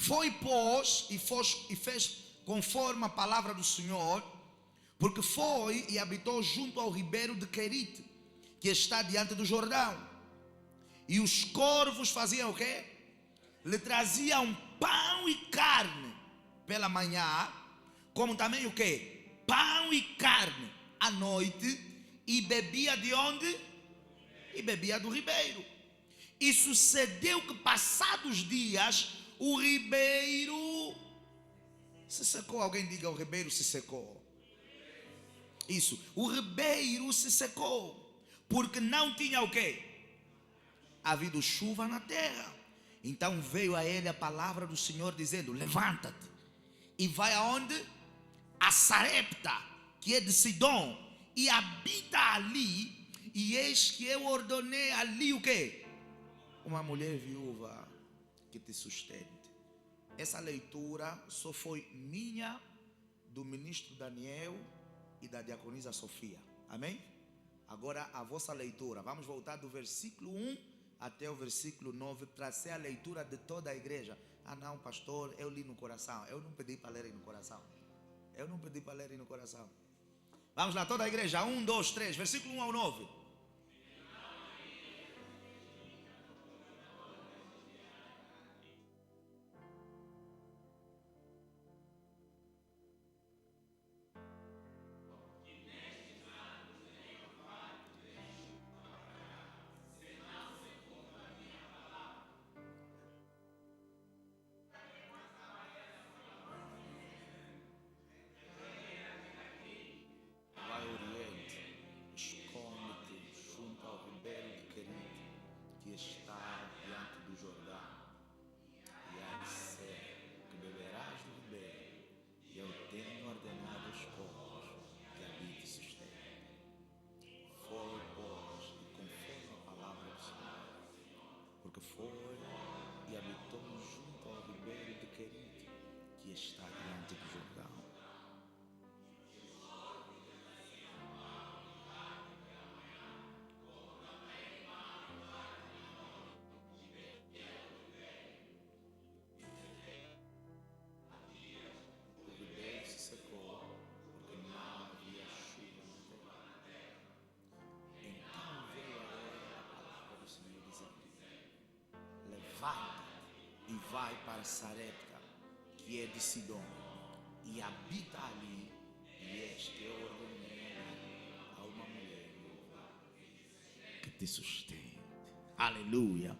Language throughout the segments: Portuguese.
Foi, pois, e fez conforme a palavra do Senhor, porque foi e habitou junto ao ribeiro de Querite, que está diante do Jordão. E os corvos faziam o quê? Lhe traziam pão e carne pela manhã, como também o quê? Pão e carne à noite, e bebia de onde? E bebia do ribeiro. E sucedeu que, passados dias, o ribeiro se secou. Alguém diga: o ribeiro se secou. Isso, o ribeiro se secou, porque não tinha o quê? Havido chuva na terra. Então veio a ele a palavra do Senhor dizendo: levanta-te e vai aonde? A Sarepta, que é de Sidom, e habita ali. E eis que eu ordenei ali o quê? Uma mulher viúva que te sustente. Essa leitura só foi minha, do ministro Daniel e da diaconisa Sofia. Amém? Agora a vossa leitura. Vamos voltar do versículo 1 até o versículo 9. Para ser a leitura de toda a igreja. Ah não, pastor, eu li no coração. Eu não pedi para lerem no coração. Eu não pedi para lerem no coração. Vamos lá, toda a igreja. 1, 2, 3, versículo 1 ao 9. Porque foi e habitou junto ao ribeiro de Querite, que está diante do Jordão. O ribeiro se secou, porque não havia chuva na terra. Então veio a ele a palavra do Senhor dizendo: levanta e vai para Sarepta, que é de Sidom, e habita ali. E eis que eu ordenei a uma mulher que te sustente. Aleluia.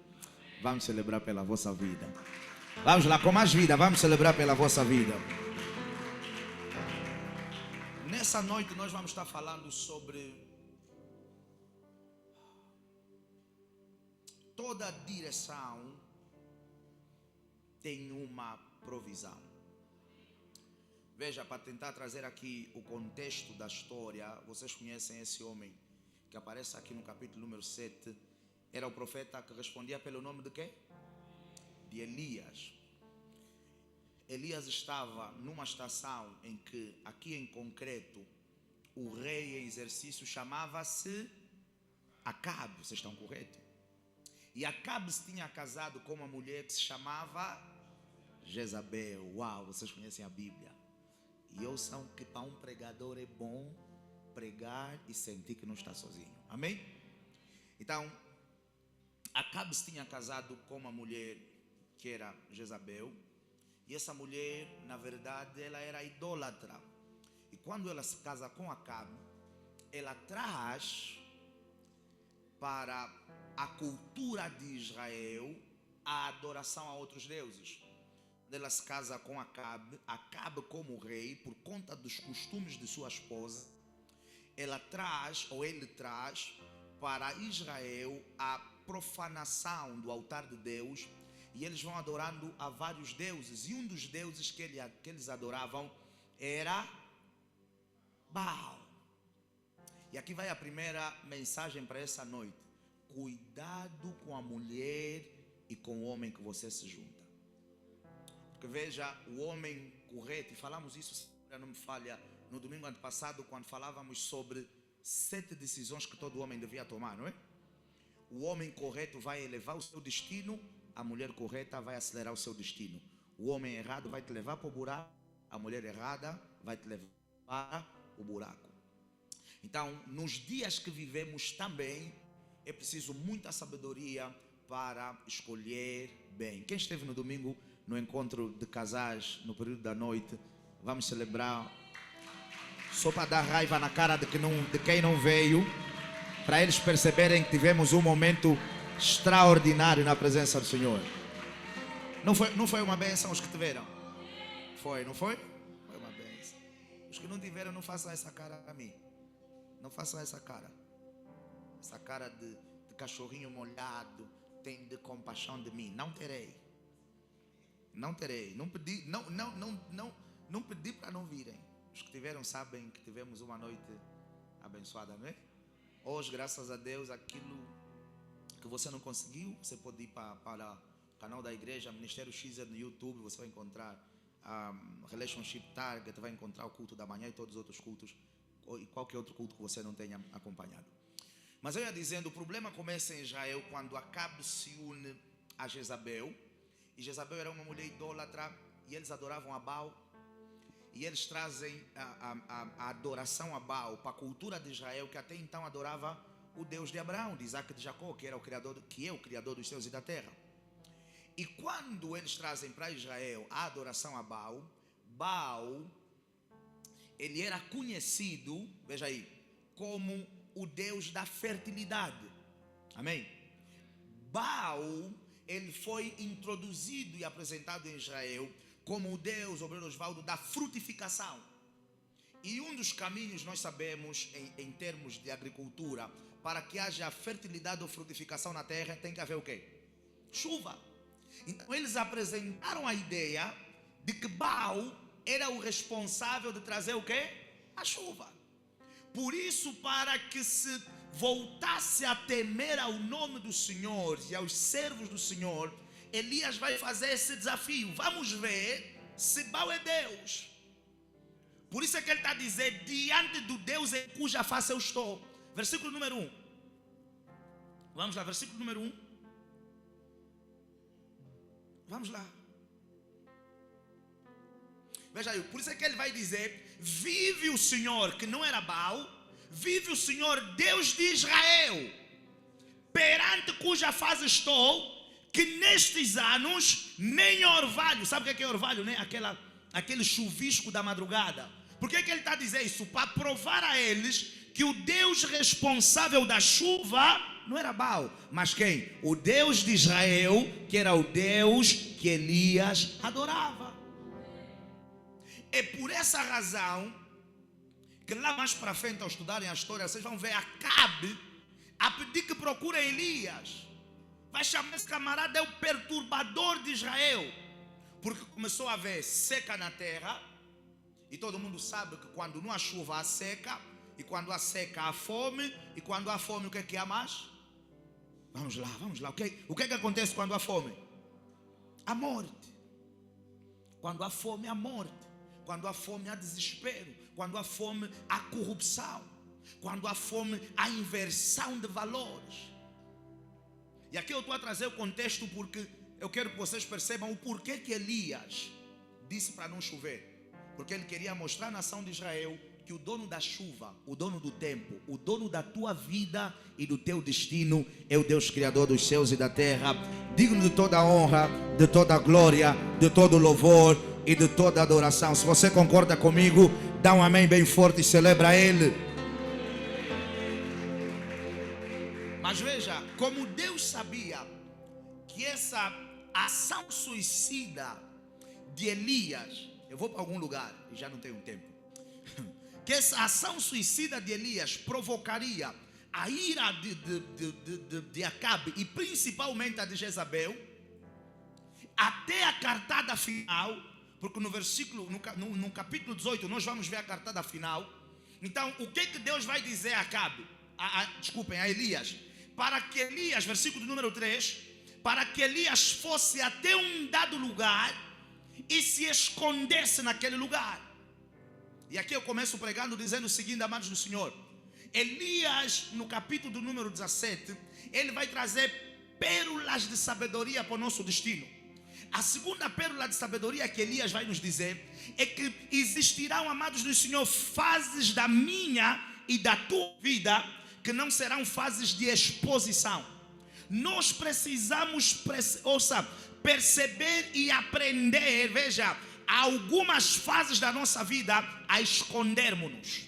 Vamos celebrar pela vossa vida. Vamos lá, com mais vida, vamos celebrar pela vossa vida. Nessa noite nós vamos estar falando sobre toda direção tem uma provisão. Veja, para tentar trazer aqui o contexto da história, vocês conhecem esse homem que aparece aqui no capítulo número 7. Era o profeta que respondia pelo nome de quem? De Elias. Elias estava numa estação em que, aqui em concreto, o rei em exercício chamava-se Acabe. Vocês estão corretos? E Acabe se tinha casado com uma mulher que se chamava Jezabel. Uau, vocês conhecem a Bíblia. E ouçam que para um pregador é bom pregar e sentir que não está sozinho. Amém? Então, Acabe se tinha casado com uma mulher que era Jezabel. E essa mulher, na verdade, ela era idólatra. E quando ela se casa com Acabe, ela traz para a cultura de Israel a adoração a outros deuses. Ela se casa com Acabe, Acabe como rei, por conta dos costumes de sua esposa, ela traz, ou ele traz, para Israel a profanação do altar de Deus, e eles vão adorando a vários deuses, e um dos deuses que eles adoravam era Baal. E aqui vai a primeira mensagem para essa noite: cuidado com a mulher e com o homem que você se junta. Porque veja, o homem correto, e falamos isso, se não me falha, no domingo antepassado, quando falávamos sobre 7 decisões que todo homem devia tomar, não é? O homem correto vai elevar o seu destino, a mulher correta vai acelerar o seu destino. O homem errado vai te levar para o buraco, a mulher errada vai te levar para o buraco. Então, nos dias que vivemos também, é preciso muita sabedoria para escolher bem. Quem esteve no domingo no encontro de casais, no período da noite, vamos celebrar, só para dar raiva na cara de quem não veio, para eles perceberem que tivemos um momento extraordinário na presença do Senhor. Não foi uma bênção os que tiveram? Foi, não foi? Foi uma bênção. Os que não tiveram, não façam essa cara a mim. Não façam essa cara. Essa cara de cachorrinho molhado, tem de compaixão de mim. Não terei. Não terei. Não pedi para não virem. Os que tiveram sabem que tivemos uma noite abençoada, não é? Hoje, graças a Deus, aquilo que você não conseguiu, você pode ir para o canal da igreja, Ministério X no YouTube, você vai encontrar Relationship Target, vai encontrar o culto da manhã e todos os outros cultos, e qualquer outro culto que você não tenha acompanhado. Mas eu ia dizendo, o problema começa em Israel quando Acabe se une a Jezabel, e Jezabel era uma mulher idólatra, e eles adoravam a Baal, e eles trazem a adoração a Baal para a cultura de Israel, que até então adorava o Deus de Abraão, de Isaac e de Jacó, que é o criador dos céus e da terra. E quando eles trazem para Israel a adoração a Baal, Baal, ele era conhecido, veja aí, como o Deus da fertilidade. Amém? Baal, ele foi introduzido e apresentado em Israel como o Deus, obreiro Osvaldo, da frutificação. E um dos caminhos, nós sabemos, em termos de agricultura, para que haja fertilidade ou frutificação na terra, tem que haver o quê? Chuva. Então eles apresentaram a ideia de que Baal era o responsável de trazer o quê? A chuva. Por isso, para que se voltasse a temer ao nome do Senhor e aos servos do Senhor, Elias vai fazer esse desafio. Vamos ver se Baal é Deus. Por isso é que ele está dizendo, diante do Deus em cuja face eu estou. Versículo número 1. Vamos lá, versículo número 1. Vamos lá. Veja aí, por isso é que ele vai dizer, vive o Senhor, que não era Baal, vive o Senhor Deus de Israel, perante cuja face estou, que nestes anos nem orvalho, sabe o que é orvalho, né? Aquele chuvisco da madrugada. Por que ele está a dizer isso? Para provar a eles que o Deus responsável da chuva não era Baal, mas quem? O Deus de Israel, que era o Deus que Elias adorava. É por essa razão que lá mais para frente, ao estudarem a história, vocês vão ver Acabe a pedir que procurem Elias. Vai chamar esse camarada, é o perturbador de Israel, porque começou a haver seca na terra, e todo mundo sabe que quando não há chuva há seca, e quando há seca há fome, e quando há fome o que é que há mais? Vamos lá, o que é que acontece quando há fome? A morte. Quando há fome, há morte. Quando há fome, há desespero. Quando há fome, há corrupção. Quando há fome, há inversão de valores. E aqui eu estou a trazer o contexto porque eu quero que vocês percebam o porquê que Elias disse para não chover. Porque ele queria mostrar à nação de Israel que o dono da chuva, o dono do tempo, o dono da tua vida e do teu destino é o Deus criador dos céus e da terra, digno de toda a honra, de toda a glória, de todo o louvor e de toda a adoração. Se você concorda comigo, dá um amém bem forte e celebra Ele. Mas veja, como Deus sabia que essa ação suicida de Elias, eu vou para algum lugar e já não tenho tempo, que essa ação suicida de Elias provocaria a ira de Acabe e principalmente a de Jezabel, até a cartada final, porque no versículo, no capítulo 18, nós vamos ver a cartada final. Então, o que Deus vai dizer a Acabe? A Elias? Para que Elias, versículo número 3, para que Elias fosse até um dado lugar e se escondesse naquele lugar. E aqui eu começo pregando dizendo o seguinte, amados do Senhor. Elias, no capítulo número 17, ele vai trazer pérolas de sabedoria para o nosso destino. A segunda pérola de sabedoria que Elias vai nos dizer é que existirão, amados do Senhor, fases da minha e da tua vida que não serão fases de exposição. Nós precisamos, perceber e aprender, veja, algumas fases da nossa vida a escondermos-nos.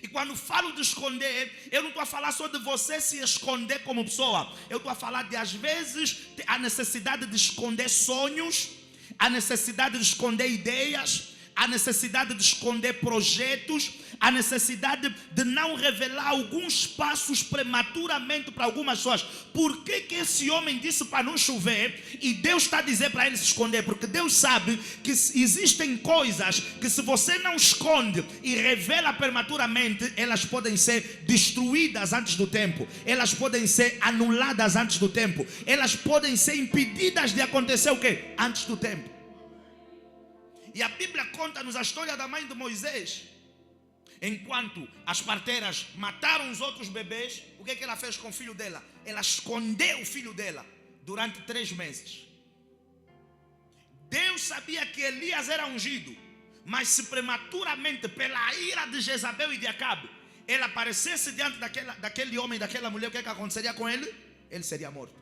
E quando falo de esconder, eu não estou a falar só de você se esconder como pessoa. Eu estou a falar de, às vezes, a necessidade de esconder sonhos, a necessidade de esconder ideias, a necessidade de esconder projetos, a necessidade de não revelar alguns passos prematuramente para algumas pessoas. Por que esse homem disse para não chover e Deus está a dizer para ele se esconder? Porque Deus sabe que existem coisas que, se você não esconde e revela prematuramente, elas podem ser destruídas antes do tempo, elas podem ser anuladas antes do tempo, elas podem ser impedidas de acontecer o quê? Antes do tempo. E a Bíblia conta-nos a história da mãe de Moisés. Enquanto as parteiras mataram os outros bebês, o que ela fez com o filho dela? Ela escondeu o filho dela durante 3 meses. Deus sabia que Elias era ungido, mas se prematuramente, pela ira de Jezabel e de Acabe, ele aparecesse diante daquele homem, daquela mulher, o que aconteceria com ele? Ele seria morto.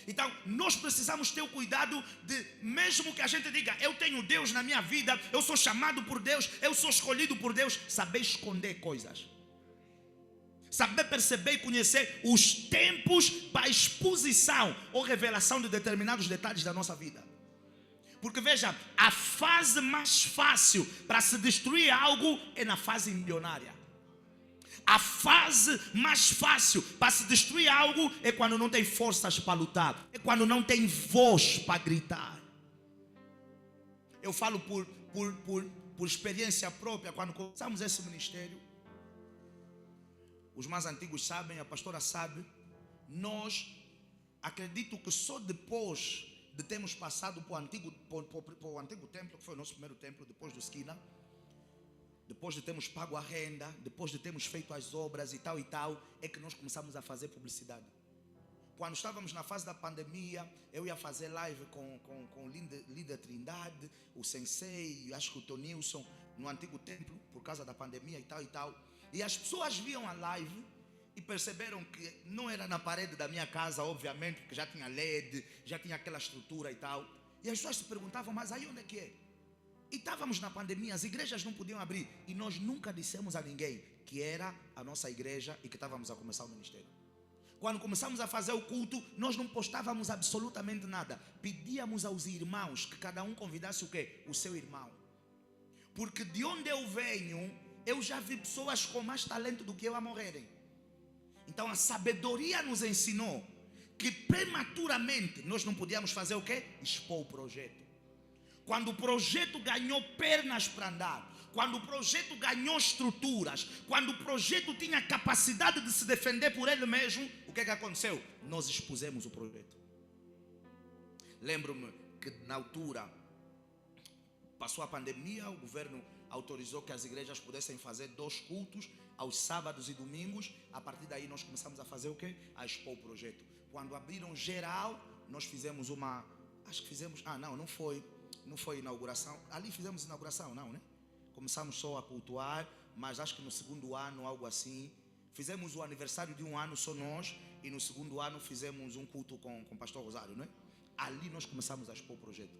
Então, nós precisamos ter o cuidado de, mesmo que a gente diga, eu tenho Deus na minha vida, eu sou chamado por Deus, eu sou escolhido por Deus, saber esconder coisas. Saber perceber e conhecer os tempos para a exposição ou revelação de determinados detalhes da nossa vida. Porque veja, a fase mais fácil para se destruir algo é na fase embrionária. A fase mais fácil para se destruir algo é quando não tem forças para lutar, é quando não tem voz para gritar. Eu falo por experiência própria. Quando começamos esse ministério, os mais antigos sabem, a pastora sabe, nós, acredito que só depois de termos passado para o antigo templo, que foi o nosso primeiro templo, depois do Esquina, depois de termos pago a renda, depois de termos feito as obras e tal, é que nós começamos a fazer publicidade. Quando estávamos na fase da pandemia, eu ia fazer live com o líder Trindade, o Sensei, acho que o Tonilson, no antigo templo, por causa da pandemia e tal. E as pessoas viam a live e perceberam que não era na parede da minha casa, obviamente, porque já tinha LED, já tinha aquela estrutura e tal. E as pessoas se perguntavam, mas aí onde é que é? E estávamos na pandemia, as igrejas não podiam abrir. E nós nunca dissemos a ninguém que era a nossa igreja e que estávamos a começar o ministério. Quando começamos a fazer o culto, nós não postávamos absolutamente nada. Pedíamos aos irmãos que cada um convidasse o quê? O seu irmão. Porque de onde eu venho, eu já vi pessoas com mais talento do que eu a morrerem. Então a sabedoria nos ensinou que prematuramente nós não podíamos fazer o quê? Expor o projeto. Quando o projeto ganhou pernas para andar, quando o projeto ganhou estruturas, quando o projeto tinha capacidade de se defender por ele mesmo, o que aconteceu? Nós expusemos o projeto. Lembro-me que na altura passou a pandemia, o governo autorizou que as igrejas pudessem fazer 2 cultos aos sábados e domingos. A partir daí nós começamos a fazer o quê? A expor o projeto. Quando abriram geral, nós fizemos uma... Acho que fizemos... Não foi inauguração. Ali fizemos inauguração, não, né? Começamos só a cultuar, mas acho que no segundo ano, algo assim. Fizemos o aniversário de 1 ano só nós, e no segundo ano fizemos um culto com o pastor Rosário, né? Ali nós começamos a expor o projeto.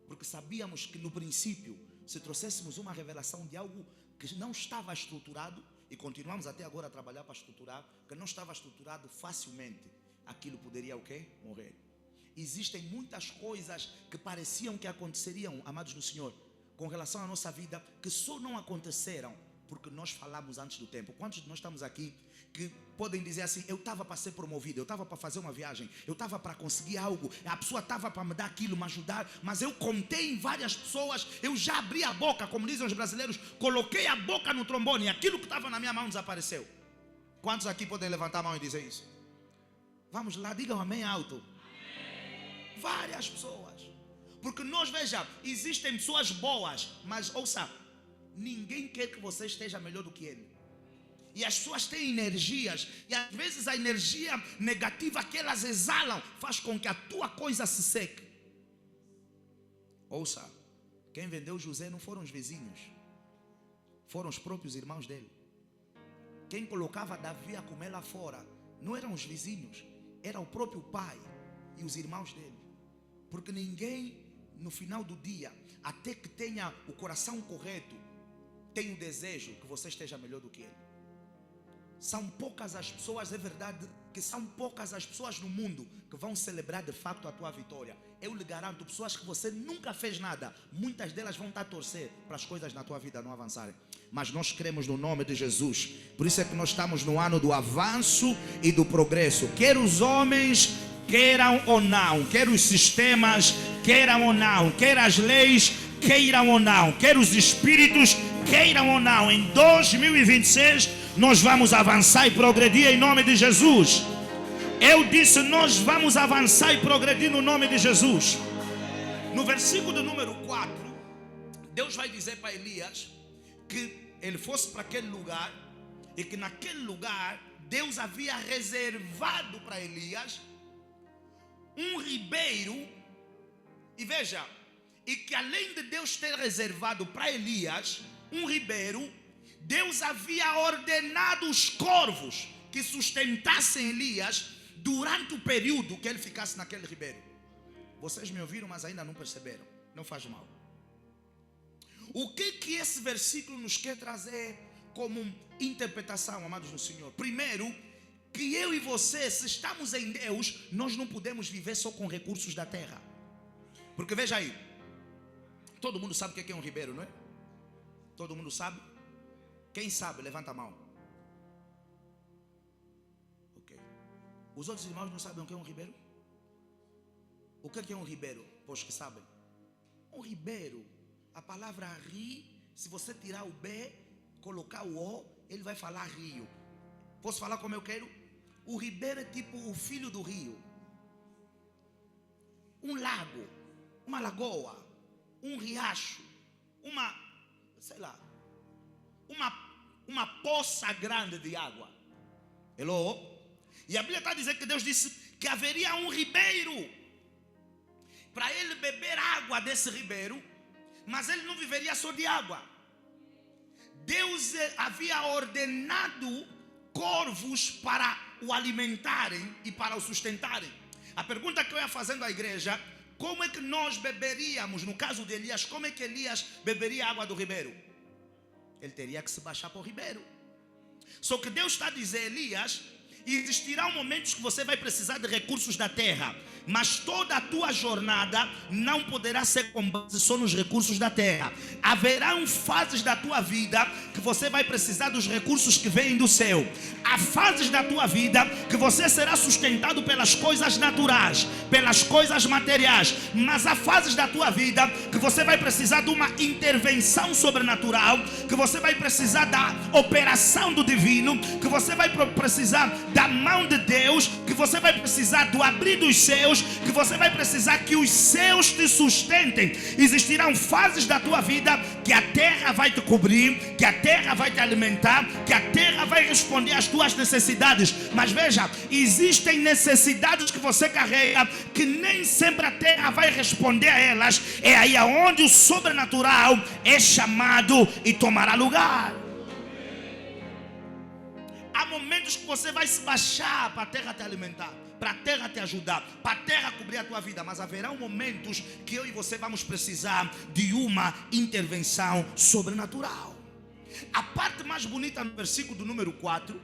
Porque sabíamos que no princípio, se trouxéssemos uma revelação de algo que não estava estruturado, e continuamos até agora a trabalhar para estruturar, que não estava estruturado facilmente, aquilo poderia o quê? Morrer. Existem muitas coisas que pareciam que aconteceriam, amados do Senhor, com relação à nossa vida, que só não aconteceram porque nós falamos antes do tempo. Quantos de nós estamos aqui que podem dizer assim, eu estava para ser promovido, eu estava para fazer uma viagem, eu estava para conseguir algo, a pessoa estava para me dar aquilo, me ajudar, mas eu contei em várias pessoas, eu já abri a boca, como dizem os brasileiros, coloquei a boca no trombone e aquilo que estava na minha mão desapareceu. Quantos aqui podem levantar a mão e dizer isso? Vamos lá, digam amém alto. Várias pessoas. Porque nós, veja, existem pessoas boas, mas ouça, ninguém quer que você esteja melhor do que ele. E as pessoas têm energias, e às vezes a energia negativa que elas exalam faz com que a tua coisa se seque. Ouça, quem vendeu José não foram os vizinhos, foram os próprios irmãos dele. Quem colocava Davi a comer lá fora não eram os vizinhos, era o próprio pai e os irmãos dele. Porque ninguém, no final do dia, até que tenha o coração correto, tem o desejo que você esteja melhor do que ele. São poucas as pessoas, é verdade que são poucas as pessoas no mundo que vão celebrar de fato a tua vitória. Eu lhe garanto, pessoas que você nunca fez nada, muitas delas vão estar a torcer para as coisas na tua vida não avançarem. Mas nós cremos no nome de Jesus. Por isso é que nós estamos no ano do avanço e do progresso. Quer os homens queiram ou não, quer os sistemas queiram ou não, quer as leis queiram ou não, quer os espíritos queiram ou não, em 2026 nós vamos avançar e progredir em nome de Jesus. Eu disse, nós vamos avançar e progredir no nome de Jesus. No versículo do número 4, Deus vai dizer para Elias que ele fosse para aquele lugar e que naquele lugar Deus havia reservado para Elias um ribeiro. E veja, e que além de Deus ter reservado para Elias um ribeiro, Deus havia ordenado os corvos que sustentassem Elias durante o período que ele ficasse naquele ribeiro. Vocês me ouviram, mas ainda não perceberam. Não faz mal. O que esse versículo nos quer trazer como interpretação, amados do Senhor? Primeiro, que eu e você, se estamos em Deus, nós não podemos viver só com recursos da terra. Porque veja aí, todo mundo sabe o que é um ribeiro, não é? Todo mundo sabe? Quem sabe, levanta a mão. Ok. Os outros irmãos não sabem o que é um ribeiro? O que é um ribeiro? Pois que sabem. Um ribeiro, a palavra ri, se você tirar o B, colocar o O, ele vai falar rio. Posso falar como eu quero? O ribeiro é tipo o filho do rio. Um lago, uma lagoa, um riacho, uma poça grande de água. Hello? E a Bíblia está dizendo que Deus disse que haveria um ribeiro para ele beber água desse ribeiro, mas ele não viveria só de água. Deus havia ordenado corvos para o alimentarem e para o sustentarem. A pergunta que eu ia fazendo à igreja: como é que nós beberíamos, no caso de Elias, como é que Elias beberia água do ribeiro? Ele teria que se baixar para o ribeiro. Só que Deus está a dizer, Elias, existirão momentos que você vai precisar de recursos da terra, mas toda a tua jornada não poderá ser com base só nos recursos da terra. Haverão fases da tua vida que você vai precisar dos recursos que vêm do céu. Há fases da tua vida que você será sustentado pelas coisas naturais, pelas coisas materiais, mas há fases da tua vida que você vai precisar de uma intervenção sobrenatural, que você vai precisar da operação do divino, que você vai precisar da mão de Deus, que você vai precisar do abrir dos céus, que você vai precisar que os céus te sustentem. Existirão fases da tua vida que a terra vai te cobrir, que a terra vai te alimentar, que a terra vai responder às tuas necessidades. Mas veja, existem necessidades que você carrega que nem sempre a terra vai responder a elas. É aí aonde o sobrenatural é chamado e tomará lugar. Há momentos que você vai se baixar para a terra te alimentar, para a terra te ajudar, para a terra cobrir a tua vida. Mas haverão momentos que eu e você vamos precisar de uma intervenção sobrenatural. A parte mais bonita no versículo do número 4,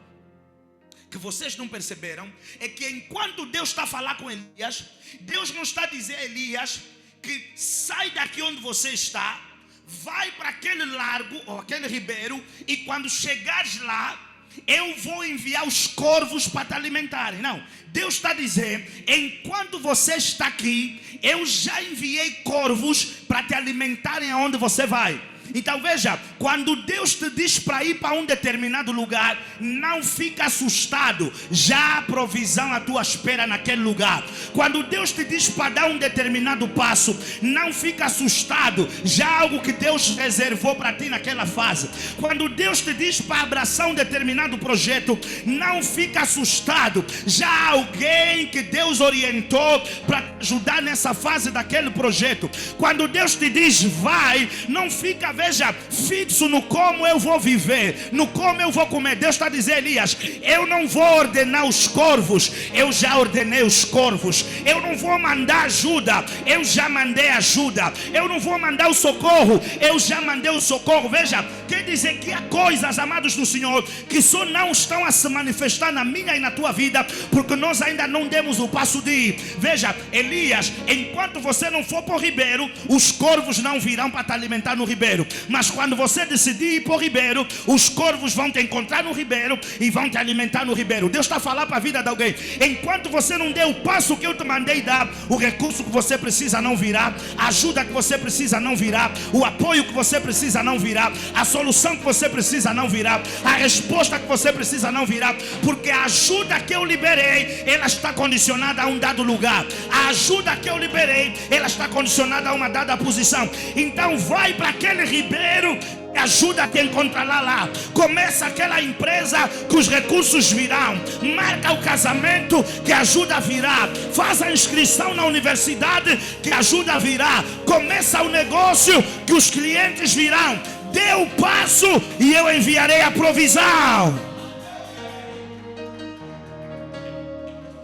que vocês não perceberam, é que enquanto Deus está a falar com Elias, Deus não está a dizer a Elias que sai daqui onde você está, vai para aquele largo ou aquele ribeiro, e quando chegares lá, eu vou enviar os corvos para te alimentarem. Não, Deus está a dizer, enquanto você está aqui, eu já enviei corvos para te alimentarem aonde você vai. Então veja, quando Deus te diz para ir para um determinado lugar, não fica assustado, já há provisão à tua espera naquele lugar. Quando Deus te diz para dar um determinado passo, não fica assustado, já há algo que Deus reservou para ti naquela fase. Quando Deus te diz para abraçar um determinado projeto, não fica assustado, já há alguém que Deus orientou para ajudar nessa fase daquele projeto. Quando Deus te diz vai, não fica, veja, fixo no como eu vou viver, no como eu vou comer. Deus está dizendo, Elias, eu não vou ordenar os corvos, eu já ordenei os corvos. Eu não vou mandar ajuda, eu já mandei ajuda. Eu não vou mandar o socorro, eu já mandei o socorro. Veja, quer dizer que há coisas, amados do Senhor, que só não estão a se manifestar na minha e na tua vida, porque nós ainda não demos o passo de ir. Veja, Elias, enquanto você não for para o ribeiro, os corvos não virão para te alimentar no ribeiro. Mas quando você decidir ir para o ribeiro, os corvos vão te encontrar no ribeiro e vão te alimentar no ribeiro. Deus está a falar para a vida de alguém. Enquanto você não der o passo que eu te mandei dar, o recurso que você precisa não virá, a ajuda que você precisa não virá, o apoio que você precisa não virá, a solução que você precisa não virá, a resposta que você precisa não virá, porque a ajuda que eu liberei, ela está condicionada a um dado lugar. A ajuda que eu liberei, ela está condicionada a uma dada posição. Então vai para aquele ribeiro, ajuda a te encontrar lá. Começa aquela empresa que os recursos virão. Marca o casamento que ajuda a virar. Faz a inscrição na universidade que ajuda a virar. Começa o negócio que os clientes virão. Dê o passo e eu enviarei a provisão.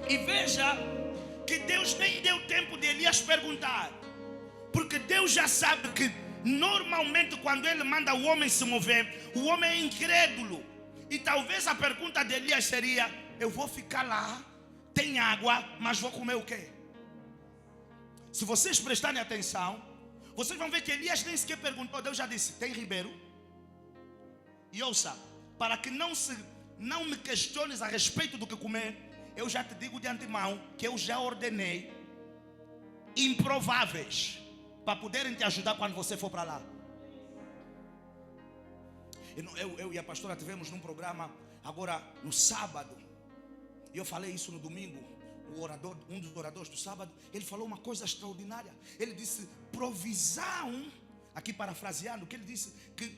E veja que Deus nem deu tempo de Elias perguntar, porque Deus já sabe que normalmente quando ele manda o homem se mover, o homem é incrédulo. E talvez a pergunta de Elias seria: eu vou ficar lá, tem água, mas vou comer o quê? Se vocês prestarem atenção, vocês vão ver que Elias nem sequer perguntou. Deus já disse: tem ribeiro? E ouça, para que não me questiones a respeito do que comer, eu já te digo de antemão que eu já ordenei improváveis para poderem te ajudar quando você for para lá. Eu e a pastora tivemos num programa agora no sábado, e eu falei isso no domingo. Um dos oradores do sábado, ele falou uma coisa extraordinária. Ele disse provisão, aqui parafraseando, que ele disse que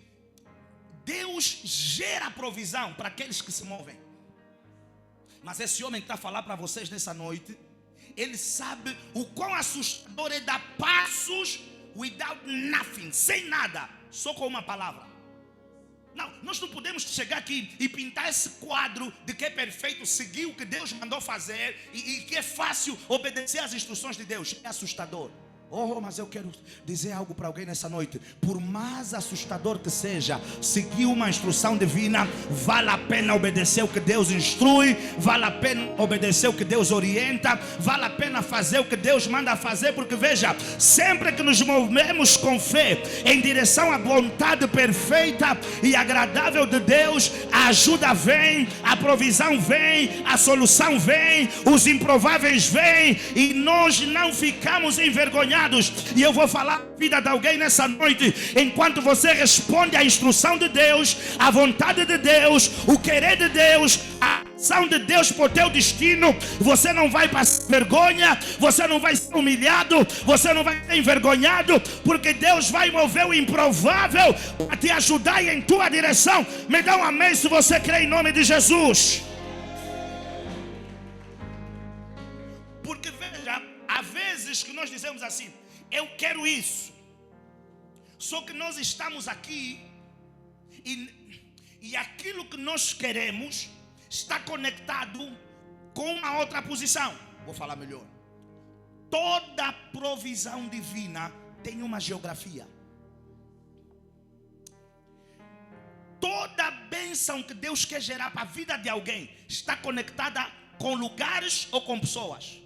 Deus gera provisão para aqueles que se movem. Mas esse homem que está a falar para vocês nessa noite, ele sabe o quão assustador é dar passos without nothing, sem nada, só com uma palavra. Não, nós não podemos chegar aqui e pintar esse quadro de que é perfeito seguir o que Deus mandou fazer e que é fácil obedecer às instruções de Deus. É assustador. Oh, mas eu quero dizer algo para alguém nessa noite. Por mais assustador que seja, seguir uma instrução divina, vale a pena obedecer o que Deus instrui, vale a pena obedecer o que Deus orienta, vale a pena fazer o que Deus manda fazer, porque veja, sempre que nos movemos com fé em direção à vontade perfeita e agradável de Deus, a ajuda vem, a provisão vem, a solução vem, os improváveis vêm, e nós não ficamos envergonhados. E eu vou falar a vida de alguém nessa noite. Enquanto você responde à instrução de Deus, à vontade de Deus, o querer de Deus, a ação de Deus por teu destino, você não vai passar vergonha, você não vai ser humilhado, você não vai ser envergonhado, porque Deus vai mover o improvável para te ajudar e em tua direção. Me dá um amém se você crê em nome de Jesus. Porque veja, há vezes que nós dizemos assim: eu quero isso. Só que nós estamos aqui e aquilo que nós queremos está conectado com uma outra posição. Vou falar melhor. Toda provisão divina tem uma geografia. Toda bênção que Deus quer gerar para a vida de alguém está conectada com lugares ou com pessoas.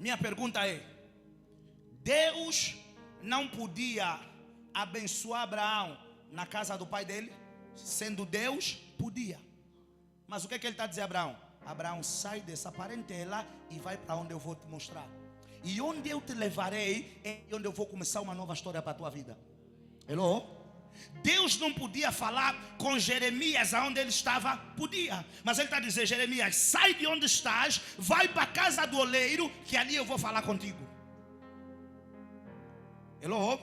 Minha pergunta é: Deus não podia abençoar Abraão na casa do pai dele? Sendo Deus, podia. Mas o que ele está a dizer a Abraão? Abraão, sai dessa parentela e vai para onde eu vou te mostrar. E onde eu te levarei é onde eu vou começar uma nova história para a tua vida. Hello? Deus não podia falar com Jeremias aonde ele estava? Podia. Mas ele está dizendo: Jeremias, sai de onde estás, vai para a casa do oleiro, que ali eu vou falar contigo. Hello?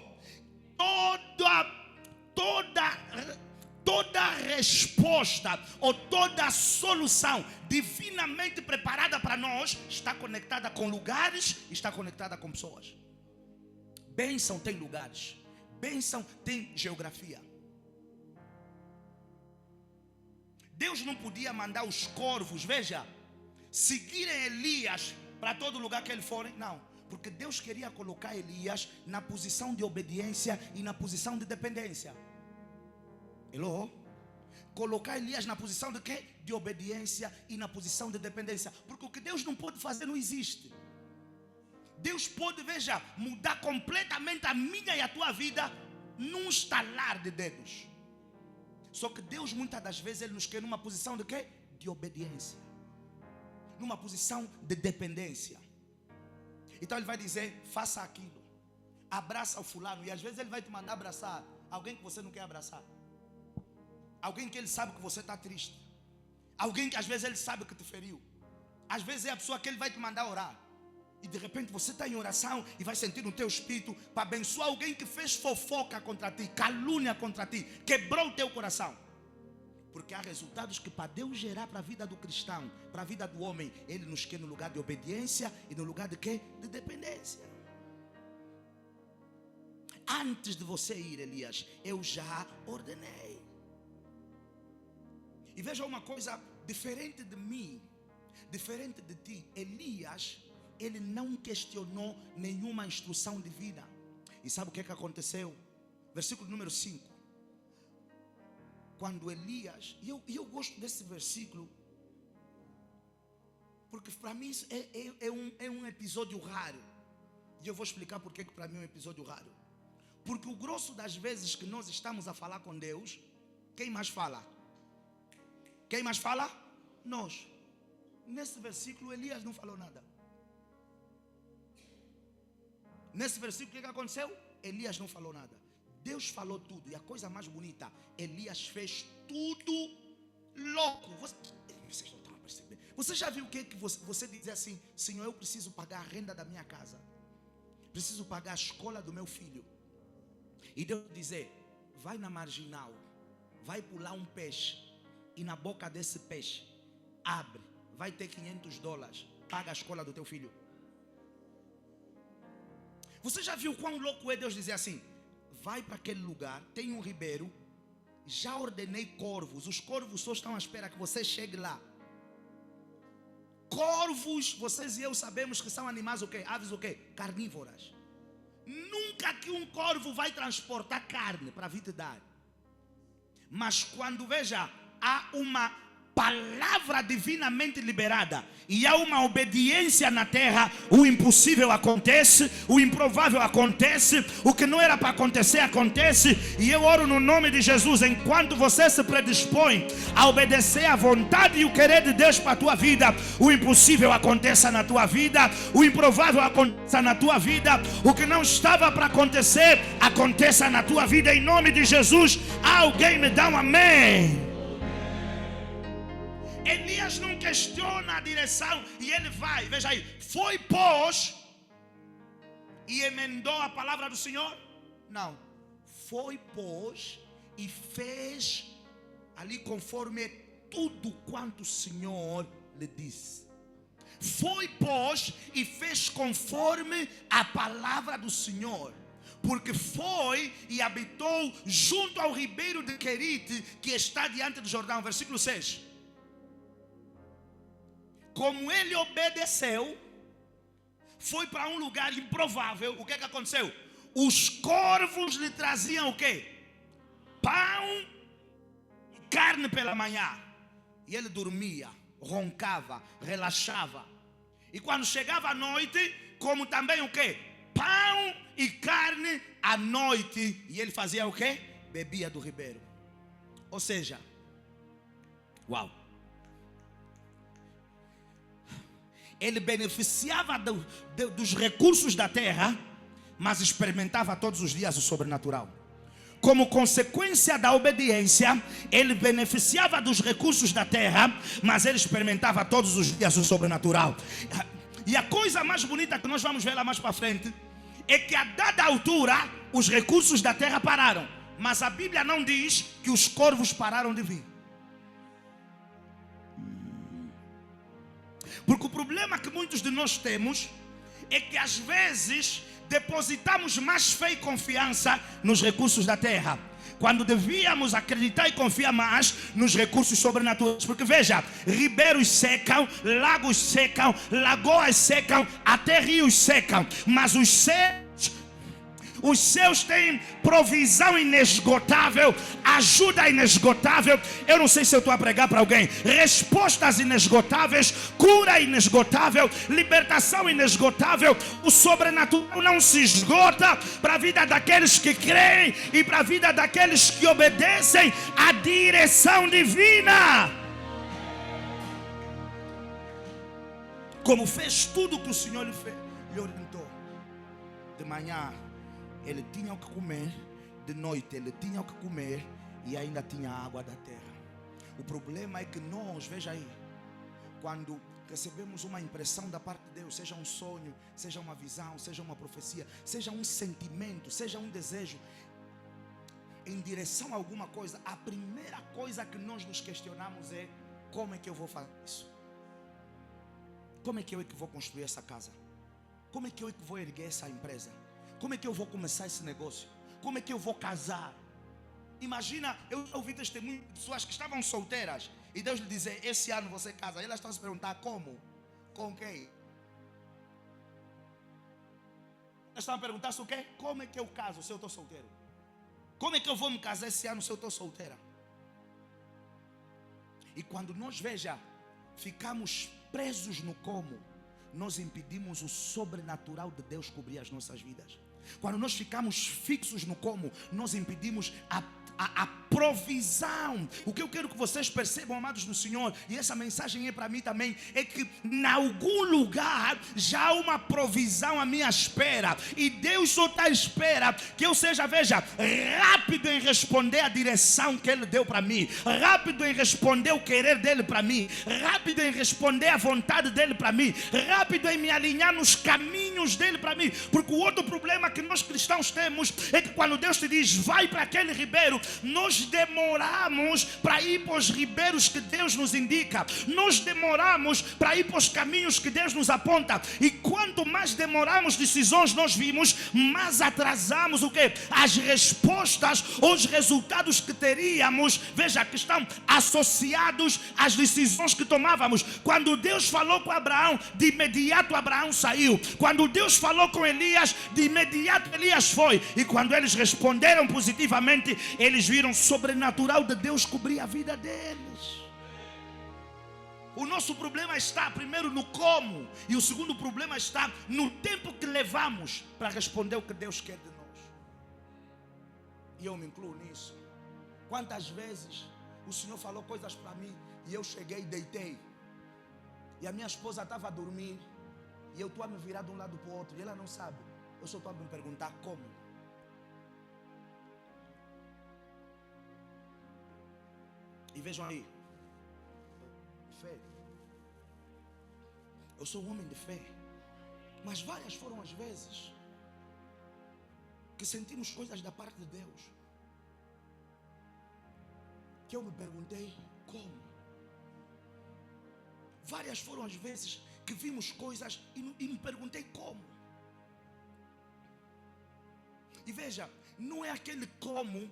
Toda resposta ou toda solução divinamente preparada para nós está conectada com lugares, está conectada com pessoas. Bênção tem lugares, bênção tem geografia. Deus não podia mandar os corvos, veja, seguirem Elias para todo lugar que ele for, não. Porque Deus queria colocar Elias na posição de obediência e na posição de dependência. Hello? Colocar Elias na posição de quê? De obediência e na posição de dependência. Porque o que Deus não pode fazer não existe. Deus pode, veja, mudar completamente a minha e a tua vida num estalar de dedos. Só que Deus muitas das vezes Ele nos quer numa posição de quê? De obediência. Numa posição de dependência. Então Ele vai dizer: faça aquilo. Abraça o fulano. E às vezes Ele vai te mandar abraçar alguém que você não quer abraçar. Alguém que Ele sabe que você está triste. Alguém que às vezes Ele sabe que te feriu. Às vezes é a pessoa que Ele vai te mandar orar. E de repente você está em oração e vai sentir no teu espírito para abençoar alguém que fez fofoca contra ti, calúnia contra ti, quebrou o teu coração. Porque há resultados que para Deus gerar para a vida do cristão, para a vida do homem, Ele nos quer no lugar de obediência e no lugar de quê? De dependência. Antes de você ir, Elias, eu já ordenei. E veja uma coisa diferente de mim, diferente de ti. Elias, ele não questionou nenhuma instrução divina. E sabe o que aconteceu? Versículo número 5. Quando Elias, e eu gosto desse versículo, porque para mim isso é um episódio raro. E eu vou explicar porque que para mim é um episódio raro. Porque o grosso das vezes que nós estamos a falar com Deus, quem mais fala? Quem mais fala? Nós. Nesse versículo Elias não falou nada. Nesse versículo o que aconteceu? Elias não falou nada. Deus falou tudo. E a coisa mais bonita, Elias fez tudo louco. Vocês não estão a perceber. Você já viu o que você diz assim: Senhor, eu preciso pagar a renda da minha casa, preciso pagar a escola do meu filho. E Deus dizer: vai na marginal, vai pular um peixe, e na boca desse peixe abre, vai ter $500, paga a escola do teu filho. Você já viu quão louco é Deus dizer assim: vai para aquele lugar, tem um ribeiro, já ordenei corvos, os corvos só estão à espera que você chegue lá. Corvos, vocês e eu sabemos que são animais o quê? Aves o quê? Carnívoras. Nunca que um corvo vai transportar carne para vir te dar. Mas quando, veja, há uma palavra divinamente liberada e há uma obediência na terra, o impossível acontece, o improvável acontece, o que não era para acontecer acontece. E eu oro no nome de Jesus: enquanto você se predispõe a obedecer à vontade e o querer de Deus para a tua vida, o impossível aconteça na tua vida, o improvável aconteça na tua vida, o que não estava para acontecer aconteça na tua vida, em nome de Jesus. Alguém me dá um amém? Elias não questiona a direção e ele vai, veja aí, foi, pôs e emendou a palavra do Senhor? Não, foi, pôs e fez ali conforme tudo quanto o Senhor lhe disse. Foi, pôs e fez conforme a palavra do Senhor. Porque foi e habitou junto ao ribeiro de Querite, que está diante do Jordão. Versículo 6. Como ele obedeceu, foi para um lugar improvável. O que aconteceu? Os corvos lhe traziam o quê? Pão e carne pela manhã. E ele dormia, roncava, relaxava. E quando chegava a noite, como também o quê? Pão e carne à noite. E ele fazia o quê? Bebia do ribeiro. Ou seja, uau! Ele beneficiava dos recursos da terra, mas experimentava todos os dias o sobrenatural. como consequência da obediência, ele beneficiava dos recursos da terra, mas ele experimentava todos os dias o sobrenatural. E a coisa mais bonita que nós vamos ver lá mais para frente é que a dada altura os recursos da terra pararam, mas a Bíblia não diz que os corvos pararam de vir. Porque o problema que muitos de nós temos é que às vezes depositamos mais fé e confiança nos recursos da terra, quando devíamos acreditar e confiar mais nos recursos sobrenaturais. Porque veja, ribeiros secam, lagos secam, lagoas secam, até rios secam, mas os céus têm provisão inesgotável, ajuda inesgotável. Eu não sei se eu estou a pregar para alguém. Respostas inesgotáveis, cura inesgotável, libertação inesgotável. O sobrenatural não se esgota para a vida daqueles que creem e para a vida daqueles que obedecem à direção divina. Como fez tudo que o Senhor lhe orientou. De manhã ele tinha o que comer, de noite ele tinha o que comer e ainda tinha a água da terra. O problema é que nós, veja aí, quando recebemos uma impressão da parte de Deus, seja um sonho, seja uma visão, seja uma profecia, seja um sentimento, seja um desejo em direção a alguma coisa, a primeira coisa que nós nos questionamos é: como é que eu vou fazer isso? Como é que eu vou construir essa casa? Como é que eu vou erguer essa empresa? Como é que eu vou começar esse negócio? Como é que eu vou casar? Imagina, eu ouvi testemunho de pessoas que estavam solteiras e Deus lhe dizer: esse ano você casa. E elas estão a se perguntar: como? Com quem? Elas estão a perguntar-se o quê? Como é que eu caso se eu estou solteiro? Como é que eu vou me casar esse ano se eu estou solteira? E quando nós, veja, ficamos presos no como, nós impedimos o sobrenatural de Deus cobrir as nossas vidas. Quando nós ficamos fixos no como, nós impedimos a provisão. O que eu quero que vocês percebam, amados do Senhor, e essa mensagem é para mim também, é que em algum lugar já há uma provisão à minha espera, e Deus só está à espera que eu seja, veja, rápido em responder a direção que Ele deu para mim, rápido em responder o querer dEle para mim, rápido em responder a vontade dEle para mim, rápido em me alinhar nos caminhos dEle para mim. Porque o outro problema que nós cristãos temos é que quando Deus te diz: vai para aquele ribeiro, nós demoramos para ir para os ribeiros que Deus nos indica, nós demoramos para ir para os caminhos que Deus nos aponta, e quanto mais demoramos decisões, nós vimos, mais atrasamos o quê? As respostas ou os resultados que teríamos, veja, que estão associados às decisões que tomávamos. Quando Deus falou com Abraão, de imediato Abraão saiu. Quando Deus falou com Elias, de imediato Elias foi. E quando eles responderam positivamente, eles viram o sobrenatural de Deus cobrir a vida deles. O nosso problema está primeiro no como, e o segundo problema está no tempo que levamos para responder o que Deus quer de nós. E eu me incluo nisso. Quantas vezes o Senhor falou coisas para mim e eu cheguei e deitei, e a minha esposa estava a dormir e eu estou a me virar de um lado para o outro e ela não sabe. Eu só estou a me perguntar como. E vejam aí, fé. Eu sou um homem de fé, mas várias foram as vezes que sentimos coisas da parte de Deus, que eu me perguntei como. Várias foram as vezes que vimos coisas e me perguntei como. E veja, não é aquele como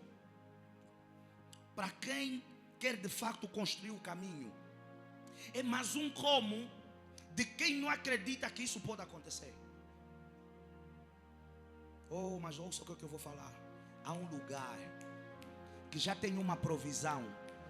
para quem quer de facto construir o caminho, é mais um como de quem não acredita que isso pode acontecer. Oh, mas ouça o que eu vou falar. Há um lugar que já tem uma provisão,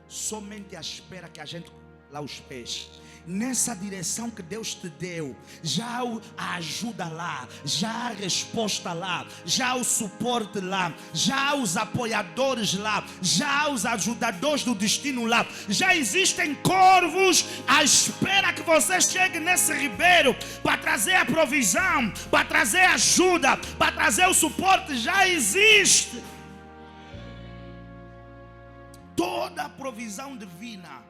somente à espera que a gente lá os pés. Nessa direção que Deus te deu, já há a ajuda lá, já há a resposta lá, já há o suporte lá, já há os apoiadores lá, já há os ajudadores do destino lá, já existem corvos à espera que você chegue nesse ribeiro para trazer a provisão, para trazer a ajuda, para trazer o suporte. Já existe. toda a provisão divina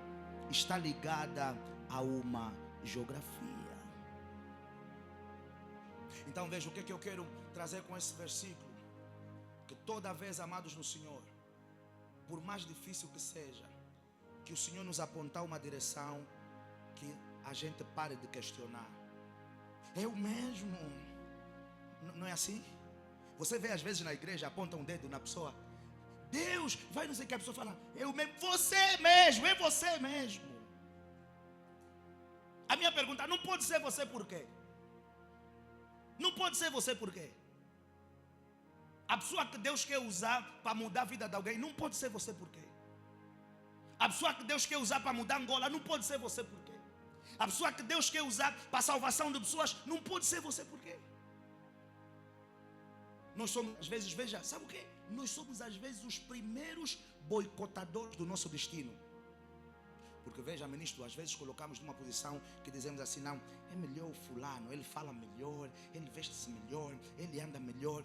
está ligada a uma geografia. Então veja o que eu quero trazer com esse versículo. Que toda vez, amados no Senhor, por mais difícil que seja, que o Senhor nos apontar uma direção, que a gente pare de questionar. Eu mesmo. Não é assim? Você vê às vezes na igreja, aponta um dedo na pessoa. Deus vai, não sei o que a pessoa fala. Eu mesmo, você mesmo, é você mesmo. A minha pergunta, não pode ser você por quê? Não pode ser você por quê? A pessoa que Deus quer usar para mudar a vida de alguém, não pode ser você por quê? A pessoa que Deus quer usar para mudar Angola, não pode ser você por quê? A pessoa que Deus quer usar para a salvação de pessoas, não pode ser você por quê? Nós somos, às vezes, veja, sabe o quê? Nós somos, às vezes, os primeiros boicotadores do nosso destino. Porque, veja, ministro, às vezes colocamos numa posição que dizemos assim, não, é melhor o fulano, ele fala melhor, ele veste-se melhor, ele anda melhor,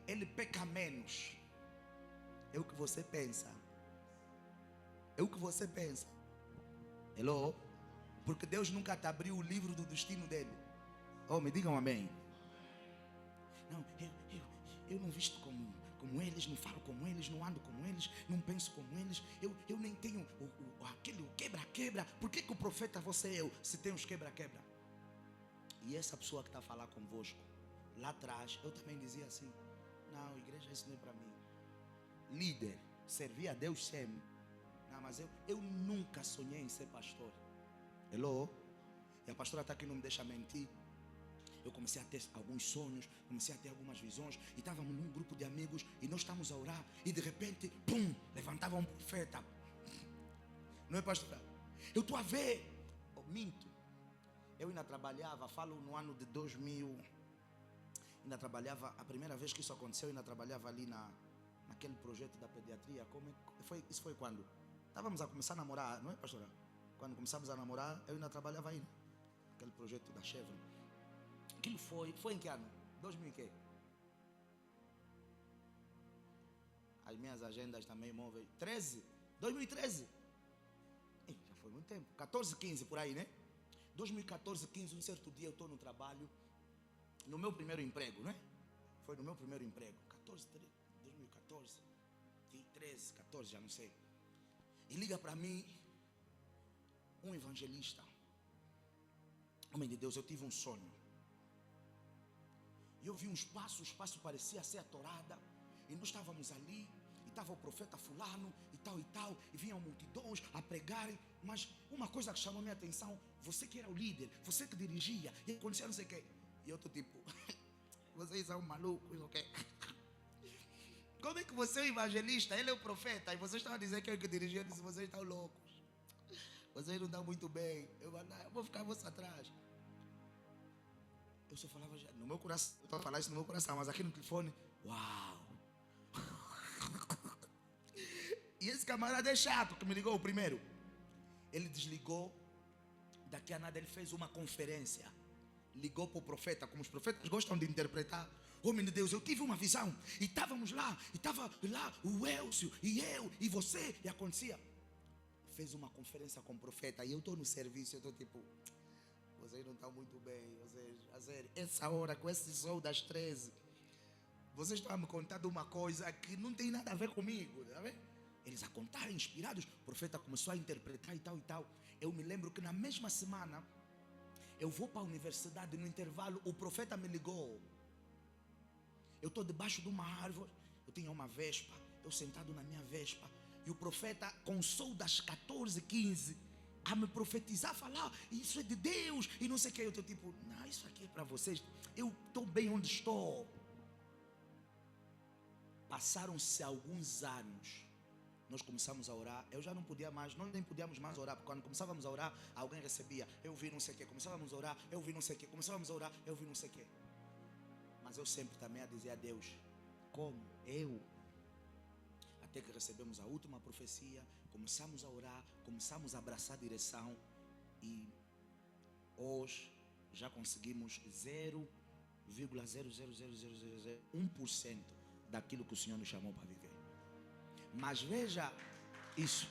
ele peca menos. É o que você pensa. É o que você pensa. Hello? Porque Deus nunca te abriu o livro do destino dele. Oh, me digam amém. Não, eu não visto como eles, não falo como eles, não ando como eles, não penso como eles. Eu nem tenho aquele quebra-quebra. Por que o profeta você é eu, se tem os quebra-quebra? E essa pessoa que está a falar convosco, lá atrás, eu também dizia assim, não, igreja, isso não é para mim. Líder, servir a Deus sempre. Não, mas eu nunca sonhei em ser pastor. Hello? E a pastora está aqui, não me deixa mentir. Eu comecei a ter alguns sonhos, comecei a ter algumas visões, e estávamos num grupo de amigos, e nós estávamos a orar, e de repente, pum, levantava um profeta. Não é, pastora? Eu estou a ver, minto, eu ainda trabalhava, falo no ano de 2000, ainda trabalhava, a primeira vez que isso aconteceu, eu ainda trabalhava ali naquele projeto da pediatria. Isso foi quando? Estávamos a começar a namorar, não é, pastora? Quando começamos a namorar, eu ainda trabalhava aí, aquele projeto da Chevron. Aquilo foi em que ano? 2000 e quê? As minhas agendas também móveis. 2013. Já foi muito tempo. 14, 15 por aí, né? 2014, 15, um certo dia eu estou no trabalho, no meu primeiro emprego, não é? Foi no meu primeiro emprego. 2014, 13, 14, já não sei. E liga para mim um evangelista. Homem de Deus, eu tive um sonho. E eu vi um espaço, o espaço parecia ser a torada. E nós estávamos ali, e estava o profeta fulano, e tal, e vinham multidões a pregarem. Mas uma coisa que chamou minha atenção, você que era o líder, você que dirigia, e acontecia não sei o quê. E eu estou tipo, vocês são malucos, ok? Como é que você é o evangelista, ele é o profeta, e vocês estão a dizer que eu que dirigia? Eu disse, vocês estão loucos. Vocês não estão muito bem. Eu vou ficar você atrás. Eu só falava já, no meu coração, eu estou a falar isso no meu coração, mas aqui no telefone, uau! E esse camarada é chato que me ligou o primeiro. Ele desligou, daqui a nada ele fez uma conferência. Ligou para o profeta, como os profetas gostam de interpretar. Homem de Deus, eu tive uma visão, e estávamos lá, e estava lá o Elcio, e eu, e você, e acontecia. Fez uma conferência com o profeta, e eu estou no serviço, eu estou tipo... Vocês não estão muito bem, a sério, essa hora, com esse sol das 13, vocês estão a me contar de uma coisa que não tem nada a ver comigo, tá vendo? Eles a contarem, inspirados, o profeta começou a interpretar e tal. Eu me lembro que na mesma semana, eu vou para a universidade, no intervalo, o profeta me ligou. Eu estou debaixo de uma árvore, eu tinha uma vespa, eu sentado na minha vespa, e o profeta, com o sol das 14h15, a me profetizar, falar, isso é de Deus, e não sei o que. Eu estou tipo, não, isso aqui é para vocês, eu estou bem onde estou. Passaram-se alguns anos, nós começamos a orar, eu já não podia mais, nós nem podíamos mais orar, porque quando começávamos a orar, alguém recebia, eu vi não sei o que, começávamos a orar, eu vi não sei o que, começávamos a orar, eu vi não sei o que. Mas eu sempre também a dizer a Deus, como? Eu? Até que recebemos a última profecia, começamos a orar, começamos a abraçar a direção, e hoje já conseguimos 0,00001% daquilo que o Senhor nos chamou para viver. Mas veja, Isso.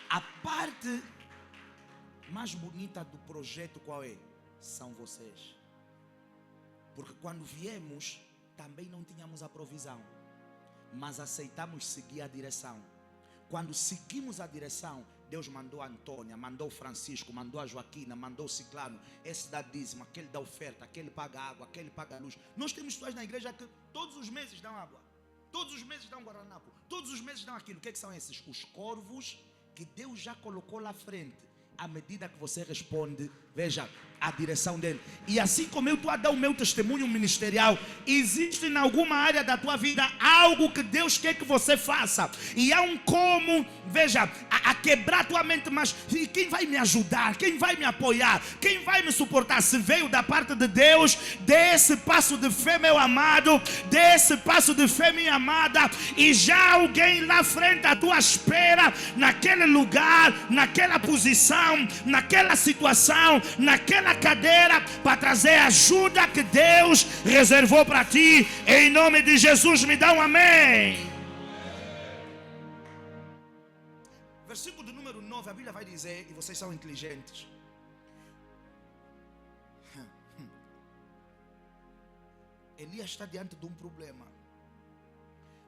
A parte mais bonita do projeto qual é? São vocês. Porque quando viemos, também não tínhamos a provisão, mas aceitamos seguir a direção. Quando seguimos a direção, Deus mandou a Antônia, mandou o Francisco, mandou a Joaquina, mandou o Ciclano. Esse dá dízimo, aquele dá oferta, aquele paga água, aquele paga luz. Nós temos pessoas na igreja que todos os meses dão água, todos os meses dão guardanapo, todos os meses dão aquilo. O que é que são esses? Os corvos que Deus já colocou lá frente. À medida que você responde, veja, a direção dele. E assim como eu estou a dar o meu testemunho ministerial, existe em alguma área da tua vida algo que Deus quer que você faça. E há um como, veja, a quebrar a tua mente. Mas quem vai me ajudar? Quem vai me apoiar? Quem vai me suportar? Se veio da parte de Deus, dê esse passo de fé, meu amado. Dê esse passo de fé, minha amada. E já alguém lá frente à tua espera, naquele lugar, naquela posição, naquela situação, naquela cadeira, para trazer a ajuda que Deus reservou para ti. Em nome de Jesus, me dá um amém. Versículo de número 9, a Bíblia vai dizer, e vocês são inteligentes, Elias está diante de um problema.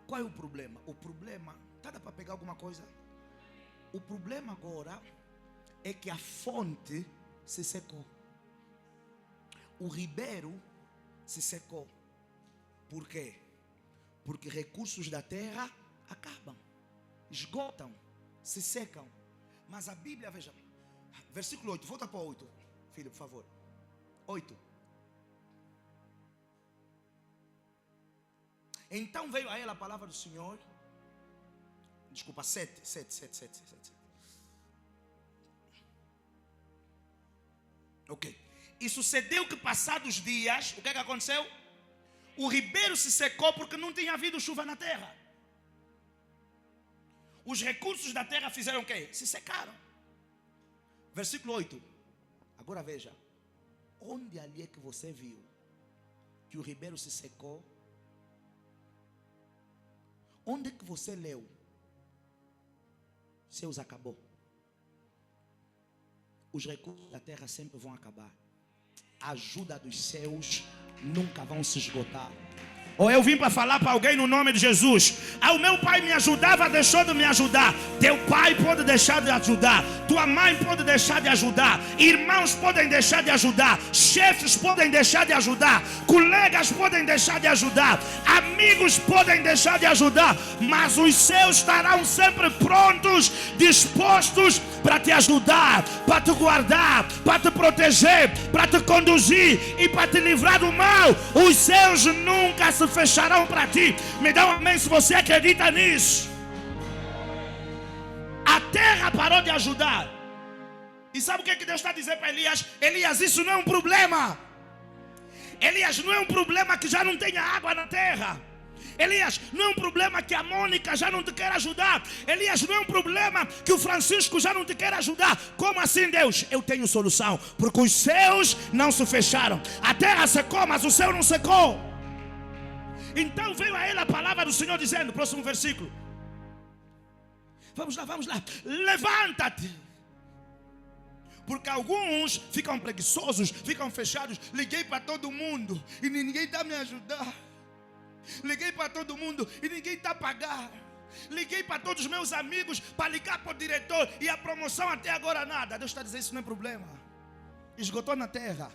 Qual é o problema? O problema, dá para pegar alguma coisa? O problema agora é que a fonte se secou. O ribeiro se secou. Por quê? Porque recursos da terra acabam, esgotam, se secam. Mas a Bíblia, veja, versículo 8, volta para 8, filho, por favor. 8. Então veio a ela a palavra do Senhor. Desculpa, 7. Ok. E sucedeu que passados dias, o que é que aconteceu? O ribeiro se secou porque não tinha havido chuva na terra. Os recursos da terra fizeram o quê? Se secaram. Versículo 8. Agora veja. Onde ali é que você viu que o ribeiro se secou? Onde é que você leu? Seus acabou. Os recursos da terra sempre vão acabar. A ajuda dos céus nunca vão se esgotar. Ou eu vim para falar para alguém no nome de Jesus. O meu pai me ajudava, deixou de me ajudar. Teu pai pode deixar de ajudar. Tua mãe pode deixar de ajudar. Irmãos podem deixar de ajudar. Chefes podem deixar de ajudar. Colegas podem deixar de ajudar. Amigos podem deixar de ajudar. Mas os céus estarão sempre prontos, dispostos para te ajudar, para te guardar, para te proteger, para te conduzir e para te livrar do mal. Os céus nunca se fecharão para ti. Me dá um amém se você acredita nisso. A terra parou de ajudar. E sabe o que Deus está dizendo para Elias? Elias, isso não é um problema. Elias, não é um problema que já não tenha água na terra. Elias, não é um problema que a Mônica já não te quer ajudar. Elias, não é um problema que o Francisco já não te quer ajudar. Como assim, Deus? Eu tenho solução. Porque os céus não se fecharam. A terra secou, mas o céu não secou. Então veio a ele a palavra do Senhor dizendo, próximo versículo. Vamos lá. Levanta-te. Porque alguns ficam preguiçosos, ficam fechados. Liguei para todo mundo e ninguém está me ajudar. Liguei para todo mundo e ninguém está a pagar. Liguei para todos os meus amigos para ligar para o diretor e a promoção até agora nada. Deus está dizendo, isso não é problema. Esgotou na terra,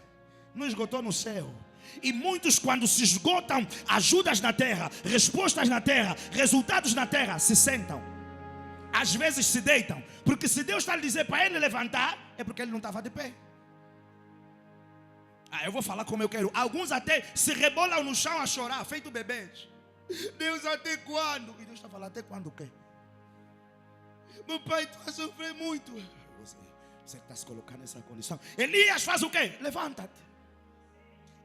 não esgotou no céu. E muitos, quando se esgotam ajudas na terra, respostas na terra, resultados na terra, se sentam. Às vezes se deitam. Porque se Deus está a dizer para ele levantar, é porque ele não estava de pé. Eu vou falar como eu quero. Alguns até se rebolam no chão a chorar, feito bebês. Deus, até quando? E Deus está falando, até quando o quê? Meu pai está a sofrer muito. Você está se colocando nessa condição. Elias faz o quê? Levanta-te.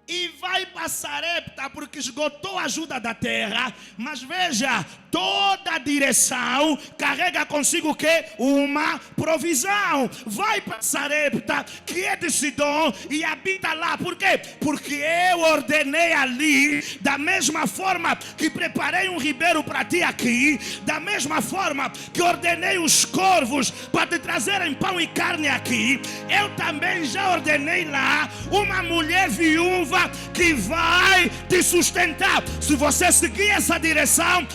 E vai para Sarepta porque esgotou a ajuda da terra. Mas veja, toda a direção carrega consigo o quê? Uma provisão. Vai para Sarepta, que é de Sidom, e habita lá. Por quê? Porque eu ordenei ali, da mesma forma que preparei um ribeiro para ti aqui, da mesma forma que ordenei os corvos para te trazerem pão e carne aqui, eu também já ordenei lá uma mulher viúva que vai te sustentar. Se você seguir essa direção,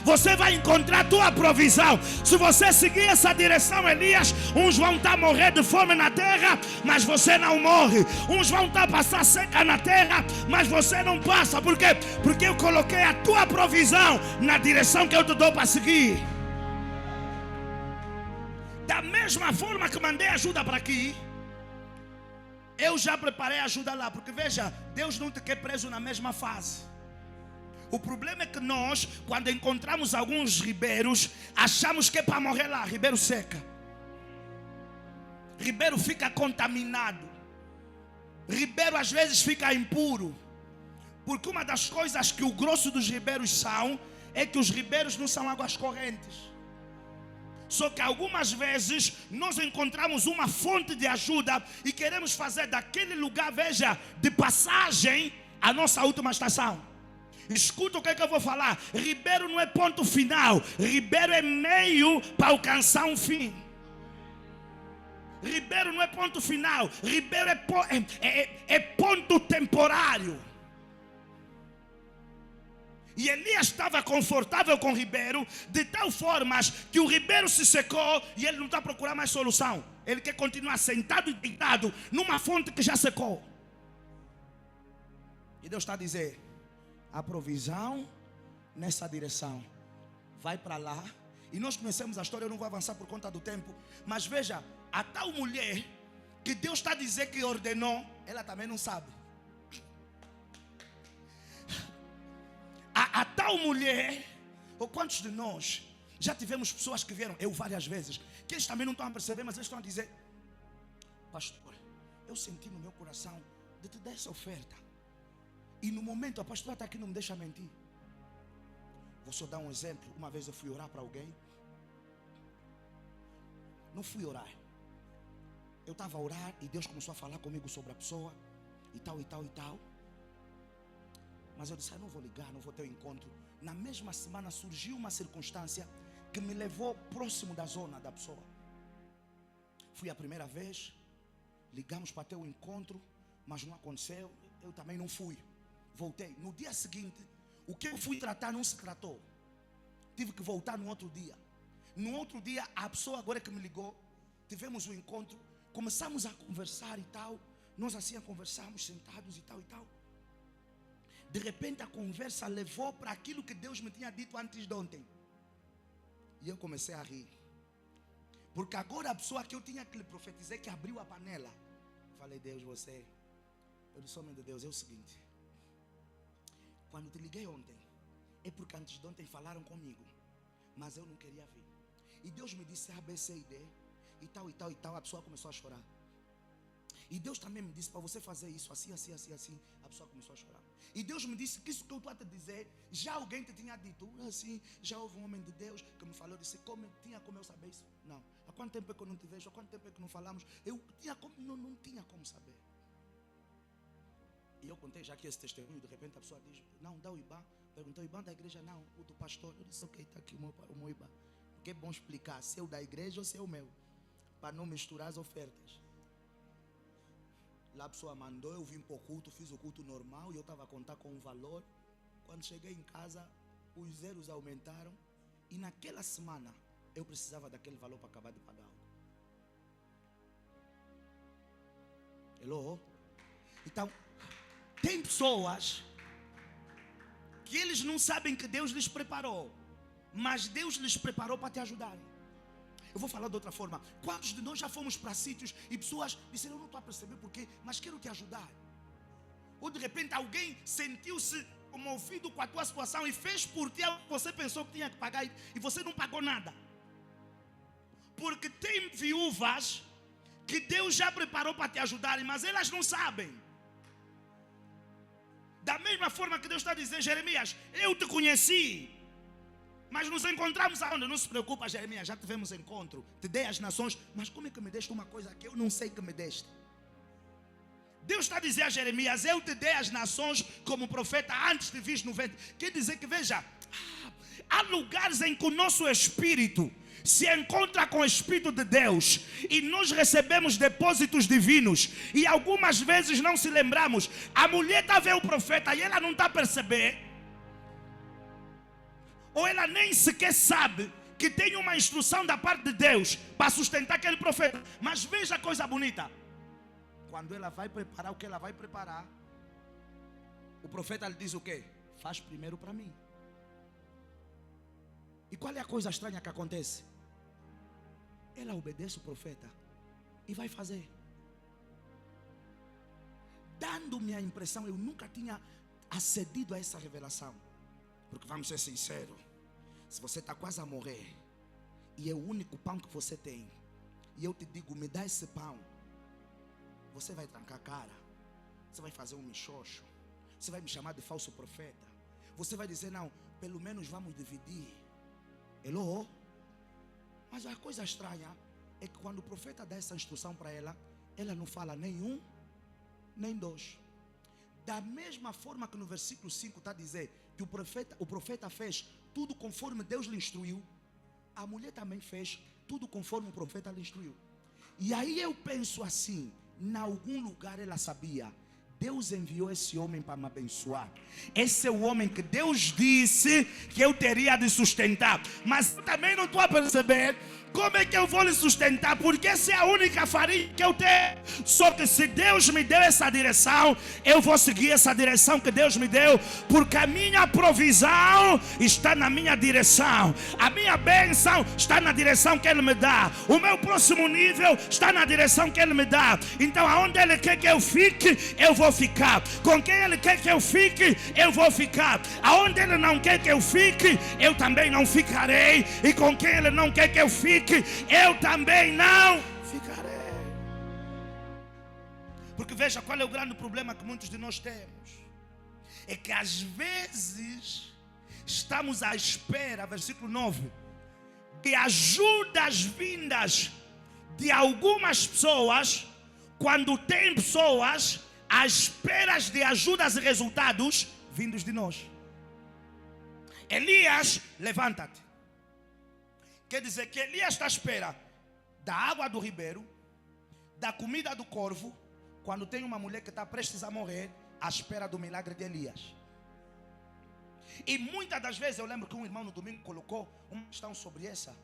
você vai encontrar a tua provisão. Se você seguir essa direção, Elias, uns vão estar morrer de fome na terra, mas você não morre. Uns vão estar passar seca na terra, mas você não passa. Por quê? Porque eu coloquei a tua provisão na direção que eu te dou para seguir. Da mesma forma que mandei ajuda para aqui, eu já preparei ajuda lá. Porque veja, Deus não te quer preso na mesma fase. O problema é que nós, quando encontramos alguns ribeiros, achamos que é para morrer lá. Ribeiro seca, ribeiro fica contaminado, ribeiro às vezes fica impuro. Porque uma das coisas que o grosso dos ribeiros são, é que os ribeiros não são águas correntes. Só que algumas vezes nós encontramos uma fonte de ajuda e queremos fazer daquele lugar, veja, de passagem, a nossa última estação. Escuta o que é que eu vou falar. Ribeiro não é ponto final. Ribeiro é meio para alcançar um fim. Ribeiro não é ponto final. Ribeiro é ponto temporário. E Elias estava confortável com o ribeiro, de tal forma que o ribeiro se secou e ele não está procurando mais solução. Ele quer continuar sentado e deitado numa fonte que já secou. E Deus está a dizer: a provisão nessa direção, vai para lá. E nós começamos a história, eu não vou avançar por conta do tempo. Mas veja, a tal mulher que Deus está a dizer que ordenou, ela também não sabe. A tal mulher, ou quantos de nós já tivemos pessoas que vieram, eu várias vezes, que eles também não estão a perceber, mas eles estão a dizer: pastor, eu senti no meu coração de te dar essa oferta. E no momento, a pastora está aqui, não me deixa mentir. Vou só dar um exemplo. Uma vez eu fui orar para alguém. Não fui orar. Eu estava a orar e Deus começou a falar comigo sobre a pessoa. E tal, e tal, e tal. Mas eu disse: não vou ligar, não vou ter um encontro. Na mesma semana surgiu uma circunstância que me levou próximo da zona da pessoa. Fui a primeira vez. Ligamos para ter um encontro, mas não aconteceu. Eu também não fui. Voltei. No dia seguinte, o que eu fui tratar não se tratou. Tive que voltar no outro dia. No outro dia, a pessoa agora que me ligou, tivemos um encontro, começamos a conversar e tal. Nós assim conversamos sentados e tal e tal. De repente a conversa levou para aquilo que Deus me tinha dito antes de ontem. E eu comecei a rir. Porque agora a pessoa que eu tinha que lhe profetizar, que abriu a panela. Falei: Deus, você... Eu disse: homem de Deus, é o seguinte. Quando te liguei ontem, é porque antes de ontem falaram comigo, mas eu não queria vir. E Deus me disse A, B, C e D, e tal, e tal, e tal. A pessoa começou a chorar. E Deus também me disse para você fazer isso, assim, assim, assim, assim. A pessoa começou a chorar. E Deus me disse que isso que eu estou a te dizer, já alguém te tinha dito. Assim, já houve um homem de Deus que me falou. Eu disse: como eu saber isso? Não. Há quanto tempo é que eu não te vejo? Há quanto tempo é que não falamos? Eu tinha como, não tinha como saber. E eu contei já que esse testemunho. De repente a pessoa diz: não, dá o IBAN. Perguntou: o IBAN da igreja? Não, o do pastor. Eu disse: ok, está aqui o meu IBAN. Porque é bom explicar se é o da igreja ou se é o meu, para não misturar as ofertas. Lá a pessoa mandou, eu vim para o culto, fiz o culto normal e eu estava a contar com um valor. Quando cheguei em casa, os zeros aumentaram e naquela semana eu precisava daquele valor para acabar de pagar algo. Hello? Então, tem pessoas que eles não sabem que Deus lhes preparou, mas Deus lhes preparou para te ajudar. Eu vou falar de outra forma. Quantos de nós já fomos para sítios e pessoas disseram: eu não estou a perceber porquê, mas quero te ajudar. Ou de repente alguém sentiu-se comovido com a tua situação e fez por ti algo que você pensou que tinha que pagar e você não pagou nada. Porque tem viúvas que Deus já preparou para te ajudarem, mas elas não sabem. forma que Deus está a dizer: Jeremias, eu te conheci, mas nos encontramos aonde? Não se preocupa, Jeremias, já tivemos encontro, te dei as nações, mas como é que me deste uma coisa que eu não sei que me deste? Deus está a dizer a Jeremias: eu te dei as nações como profeta antes de vir no ventre. Quer dizer que, veja, há lugares em que o nosso espírito se encontra com o Espírito de Deus e nós recebemos depósitos divinos, e algumas vezes não se lembramos. A mulher está a ver o profeta e ela não está a perceber, ou ela nem sequer sabe que tem uma instrução da parte de Deus para sustentar aquele profeta. Mas veja a coisa bonita: quando ela vai preparar o que ela vai preparar, o profeta lhe diz o quê? Faz primeiro para mim. E qual é a coisa estranha que acontece? Ela obedece o profeta e vai fazer. Dando-me a impressão, eu nunca tinha acedido a essa revelação. Porque vamos ser sinceros, se você está quase a morrer e é o único pão que você tem, e eu te digo: me dá esse pão, você vai trancar a cara, você vai fazer um michocho, você vai me chamar de falso profeta, você vai dizer: não, pelo menos vamos dividir. Hello? Mas a coisa estranha é que quando o profeta dá essa instrução para ela, ela não fala nem um, nem dois. Da mesma forma que no versículo 5 está a dizer que o profeta fez tudo conforme Deus lhe instruiu, a mulher também fez tudo conforme o profeta lhe instruiu. E aí eu penso assim: em algum lugar ela sabia, Deus enviou esse homem para me abençoar. Esse é o homem que Deus disse que eu teria de sustentar. Mas eu também não estou a perceber como é que eu vou lhe sustentar, porque essa é a única farinha que eu tenho. Só que se Deus me deu essa direção, eu vou seguir essa direção que Deus me deu, porque a minha provisão está na minha direção, a minha bênção está na direção que Ele me dá, o meu próximo nível está na direção que Ele me dá. Então aonde Ele quer que eu fique, eu vou ficar. Com quem Ele quer que eu fique, eu vou ficar. Aonde Ele não quer que eu fique, eu também não ficarei. E com quem Ele não quer que eu fique, eu também não ficarei. Porque veja qual é o grande problema que muitos de nós temos: é que às vezes estamos à espera, versículo 9, de ajudas vindas de algumas pessoas, quando tem pessoas à espera de ajudas e resultados vindos de nós. Elias, levanta-te. Quer dizer que Elias está à espera da água do ribeiro, da comida do corvo, quando tem uma mulher que está prestes a morrer, à espera do milagre de Elias. E muitas das vezes, eu lembro que um irmão no domingo colocou uma questão sobre essa.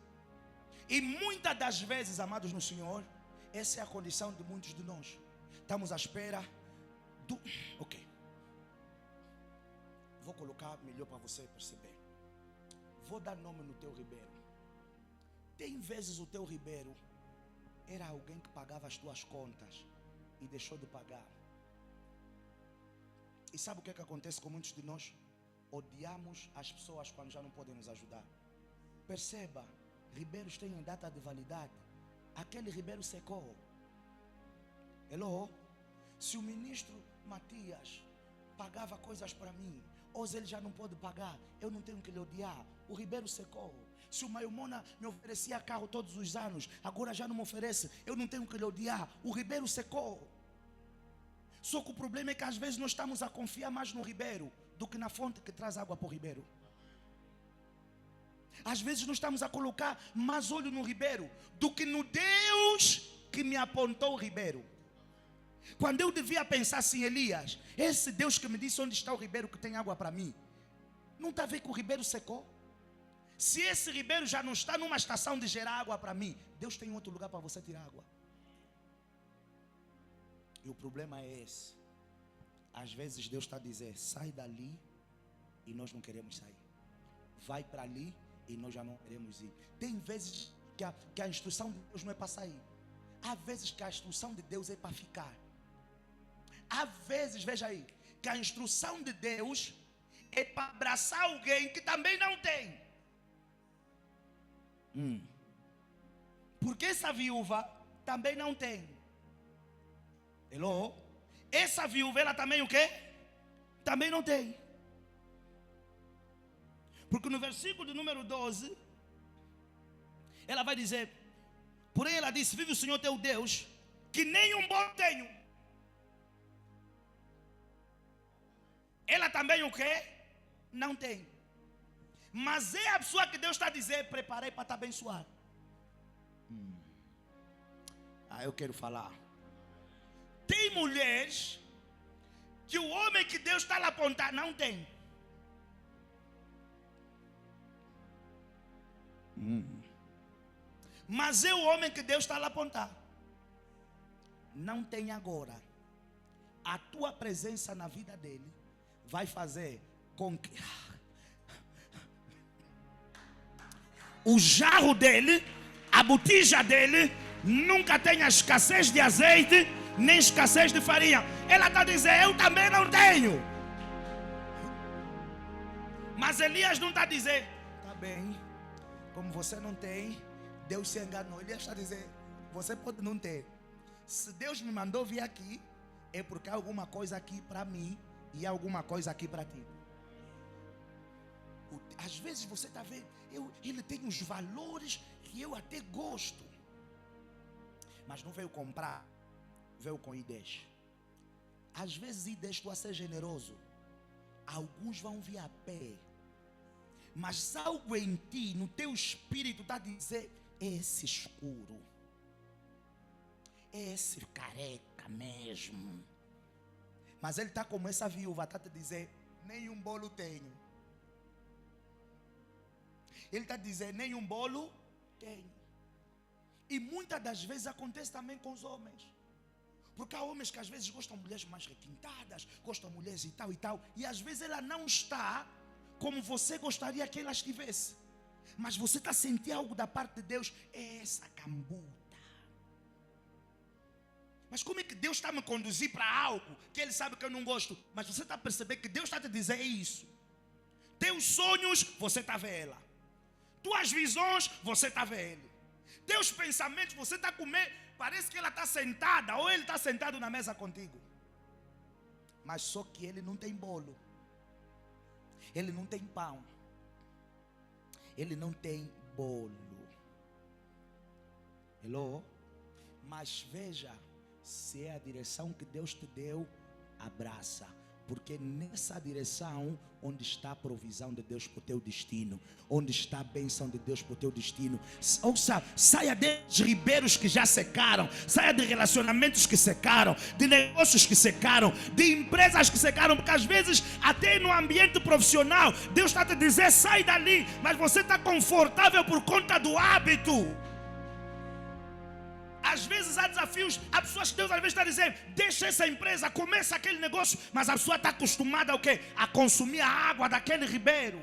E muitas das vezes, amados no Senhor, essa é a condição de muitos de nós. Estamos à espera do... Ok. Vou colocar melhor para você perceber. Vou dar nome no teu ribeiro. Tem vezes o teu ribeiro era alguém que pagava as tuas contas e deixou de pagar. E sabe o que é que acontece com muitos de nós? Odiamos as pessoas quando já não podem nos ajudar. Perceba, ribeiros têm data de validade. Aquele ribeiro secou. Hello? Se o ministro Matias pagava coisas para mim, hoje ele já não pode pagar, eu não tenho que lhe odiar. O ribeiro secou. Se o Maiomona me oferecia carro todos os anos, agora já não me oferece, eu não tenho que lhe odiar. O ribeiro secou. Só que o problema é que às vezes nós estamos a confiar mais no ribeiro do que na fonte que traz água para o ribeiro. Às vezes nós estamos a colocar mais olho no ribeiro do que no Deus que me apontou o ribeiro. Quando eu devia pensar assim: Elias, esse Deus que me disse onde está o ribeiro que tem água para mim, não está a ver que o ribeiro secou? Se esse ribeiro já não está numa estação de gerar água para mim, Deus tem outro lugar para você tirar água. E o problema é esse: às vezes Deus está a dizer, sai dali, e nós não queremos sair. Vai para ali e nós já não queremos ir. Tem vezes que a instrução de Deus não é para sair. Há vezes que a instrução de Deus é para ficar. Há vezes, veja aí, que a instrução de Deus é para abraçar alguém que também não tem. Porque essa viúva também não tem. Hello? Essa viúva, ela também o quê? também não tem. Porque no versículo de número 12, ela vai dizer, porém ela disse, vive o Senhor teu Deus, que nem um bolo tenho. Ela também o quê? Não tem. Mas é a pessoa que Deus está a dizer, preparei para te abençoar. Eu quero falar. Tem mulheres que o homem que Deus está a apontar não tem. Mas é o homem que Deus está a apontar. Não tem agora. A tua presença na vida dele vai fazer com que o jarro dele, a botija dele, nunca tenha escassez de azeite, nem escassez de farinha. Ela está dizendo, eu também não tenho. Mas Elias não está dizendo, está bem, como você não tem, Deus se enganou. Elias está dizendo, você pode não ter. Se Deus me mandou vir aqui, é porque há alguma coisa aqui para mim e há alguma coisa aqui para ti. Às vezes você está vendo, ele tem uns valores que eu até gosto, mas não veio comprar, veio com ideias. Às vezes ideias tu a ser generoso, alguns vão vir a pé, mas algo em ti, no teu espírito está a dizer, esse escuro, esse careca mesmo. Mas ele está como essa viúva, está a dizer, nenhum bolo tenho. Ele está dizendo, nenhum bolo tenho. E muitas das vezes acontece também com os homens. Porque há homens que às vezes gostam de mulheres mais requintadas, gostam de mulheres e tal e tal. E às vezes ela não está como você gostaria que ela estivesse. Mas você está sentindo algo da parte de Deus. É essa cambuta. Mas como é que Deus está a me conduzir para algo que Ele sabe que eu não gosto? Mas você está a perceber que Deus está a te dizer isso. Teus sonhos, você está a ver ela. Tuas visões, você está a ver ele. Teus pensamentos, você está a comer. Parece que ela está sentada ou ele está sentado na mesa contigo. Mas só que ele não tem bolo. Ele não tem pão. Ele não tem bolo. Hello? Mas veja, se é a direção que Deus te deu, abraça. Porque nessa direção, onde está a provisão de Deus para o teu destino, onde está a bênção de Deus para o teu destino. Ouça, saia de ribeiros que já secaram, saia de relacionamentos que secaram, de negócios que secaram, de empresas que secaram, porque às vezes, até no ambiente profissional, Deus está a te dizer, sai dali, mas você está confortável por conta do hábito. Às vezes há desafios, há pessoas que Deus às vezes está a dizer, deixa essa empresa, começa aquele negócio, mas a pessoa está acostumada ao quê? A consumir a água daquele ribeiro.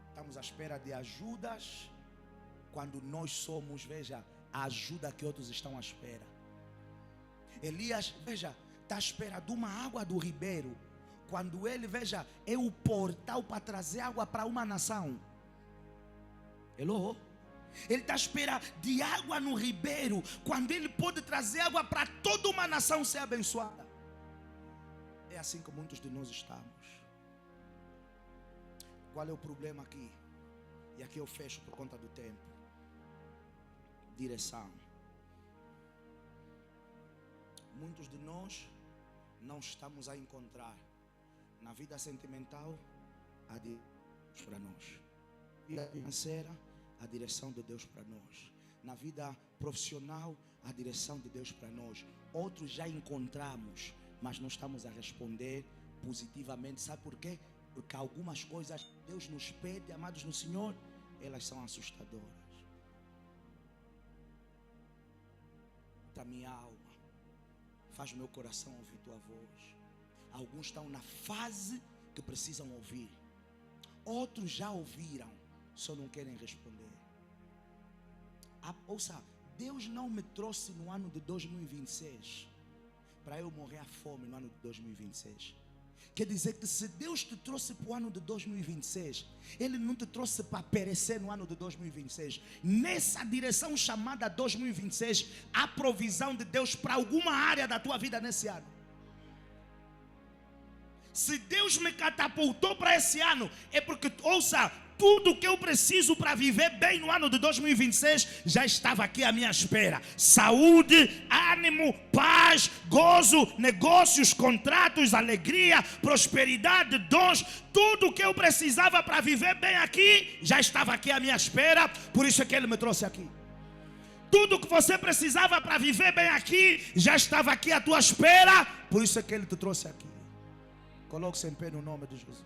Estamos à espera de ajudas, quando nós somos, veja, a ajuda que outros estão à espera. Elias, veja, está à espera de uma água do ribeiro, quando ele, veja, é o portal para trazer água para uma nação. Hello? Ele está à espera de água no ribeiro, quando ele pode trazer água para toda uma nação ser abençoada. É assim que muitos de nós estamos. Qual é o problema aqui? E aqui eu fecho por conta do tempo. Direção. Muitos de nós não estamos a encontrar na vida sentimental a Deus para nós. Na vida financeira, a direção de Deus para nós. Na vida profissional, a direção de Deus para nós. Outros já encontramos, mas não estamos a responder positivamente. Sabe por quê? Porque algumas coisas que Deus nos pede, amados no Senhor, elas são assustadoras. Da minha alma, faz meu coração ouvir tua voz. Alguns estão na fase que precisam ouvir. Outros já ouviram, só não querem responder. Ouça, Deus não me trouxe no ano de 2026 para eu morrer à fome no ano de 2026. Quer dizer que se Deus te trouxe para o ano de 2026, Ele não te trouxe para perecer no ano de 2026. Nessa direção chamada 2026, há provisão de Deus para alguma área da tua vida nesse ano. Se Deus me catapultou para esse ano, é porque, ouça, tudo que eu preciso para viver bem no ano de 2026 já estava aqui à minha espera. Saúde, ânimo, paz, gozo, negócios, contratos, alegria, prosperidade, dons. Tudo que eu precisava para viver bem aqui já estava aqui à minha espera. Por isso é que Ele me trouxe aqui. Tudo que você precisava para viver bem aqui já estava aqui à tua espera. Por isso é que Ele te trouxe aqui. Coloque-se em pé no nome de Jesus.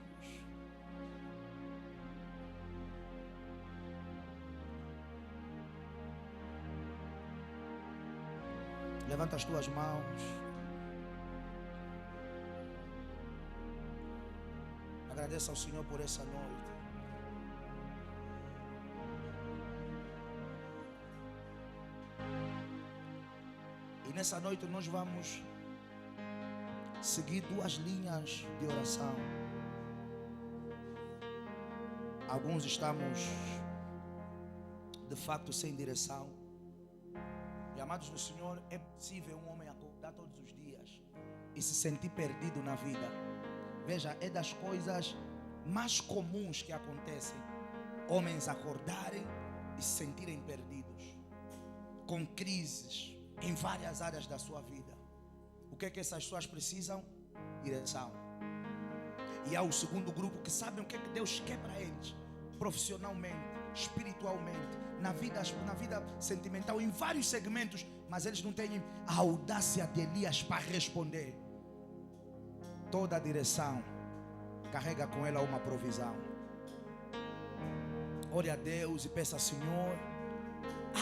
Levanta as tuas mãos. Agradeça ao Senhor por essa noite. E nessa noite nós vamos seguir duas linhas de oração. Alguns estamos de fato sem direção. E amados do Senhor, é possível um homem acordar todos os dias e se sentir perdido na vida. Veja, é das coisas mais comuns que acontecem. Homens acordarem e se sentirem perdidos, com crises em várias áreas da sua vida. O que é que essas pessoas precisam? Direção. E há o segundo grupo que sabem o que é que Deus quer para eles, profissionalmente, espiritualmente, na vida sentimental, em vários segmentos, mas eles não têm a audácia de Elias para responder. Toda a direção carrega com ela uma provisão. Ore a Deus e peça: Senhor,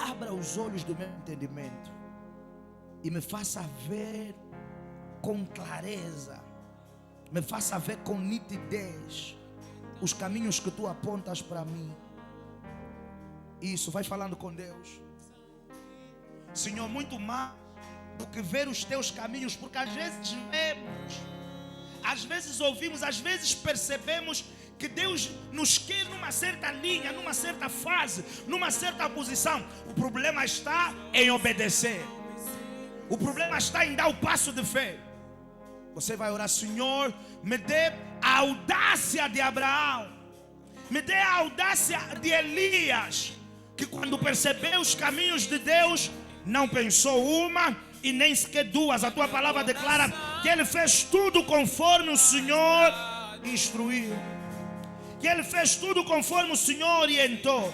abra os olhos do meu entendimento e me faça ver com clareza, me faça ver com nitidez os caminhos que tu apontas para mim. Isso, vai falando com Deus. Senhor, muito mais do que ver os teus caminhos, porque às vezes vemos, às vezes ouvimos, às vezes percebemos que Deus nos quer numa certa linha, numa certa fase, numa certa posição. O problema está em obedecer. O problema está em dar o passo de fé. Você vai orar: Senhor, me dê a audácia de Abraão, me dê a audácia de Elias, que quando percebeu os caminhos de Deus, não pensou uma e nem sequer duas. A tua palavra declara que ele fez tudo conforme o Senhor instruiu, que ele fez tudo conforme o Senhor orientou.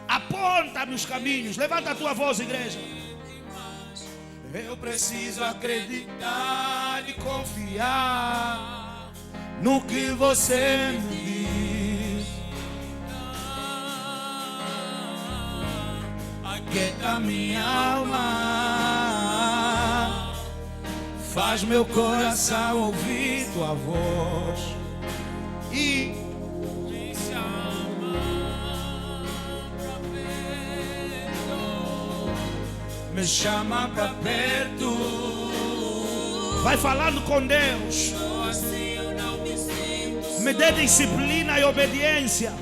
Aponta-me os caminhos. Levanta a tua voz, igreja. Eu preciso acreditar e confiar no que você me diz. Aquieta minha alma, faz meu coração ouvir tua voz e me chama pra perto, me chama pra perto. Vai falando com Deus. Me dê disciplina e obediência.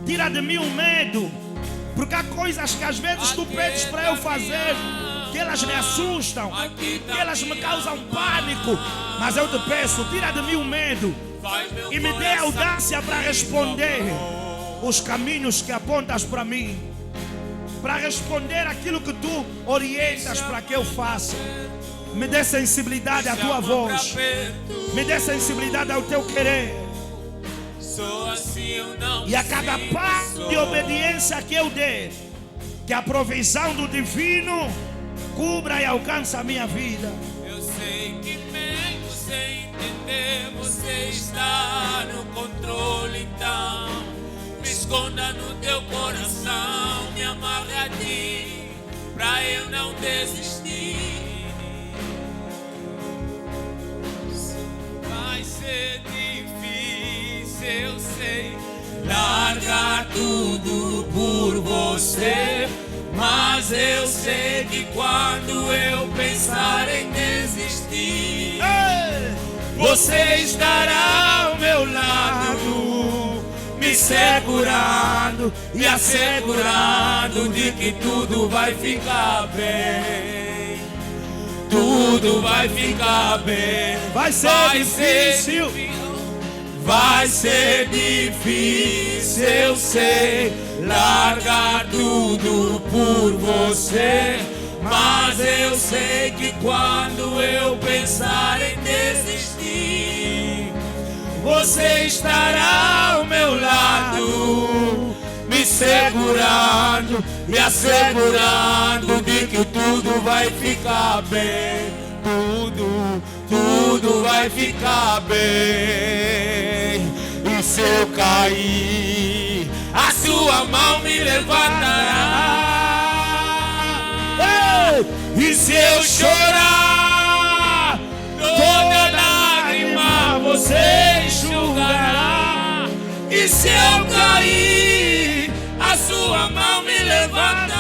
Tira de mim o medo, porque há coisas que às vezes tu pedes para eu fazer, que elas me assustam, que elas me causam pânico. Mas eu te peço, tira de mim o medo e me dê audácia para responder os caminhos que apontas para mim, para responder aquilo que tu orientas para que eu faça. Me dê sensibilidade à tua voz, me dê sensibilidade ao teu querer. E a cada passo de obediência que eu der, que a provisão do divino cubra e alcance a minha vida. Eu sei que mesmo sem entender, você está no controle. Então me esconda no teu coração, me amarre a ti, pra eu não desistir. Vai ser difícil, eu sei, largar tudo por você, mas eu sei que quando eu pensar em desistir, você estará ao meu lado, me segurando e assegurando de que tudo vai ficar bem. Tudo tudo vai ficar bem. Vai ser difícil. Vai ser difícil, eu sei, largar tudo por você. Mas eu sei que quando eu pensar em desistir, você estará ao meu lado, me segurando, me assegurando de que tudo vai ficar bem. Tudo vai ficar bem. E se eu cair, a sua mão me levantará. E se eu chorar, toda lágrima você enxugará. E se eu cair, a sua mão me levantará.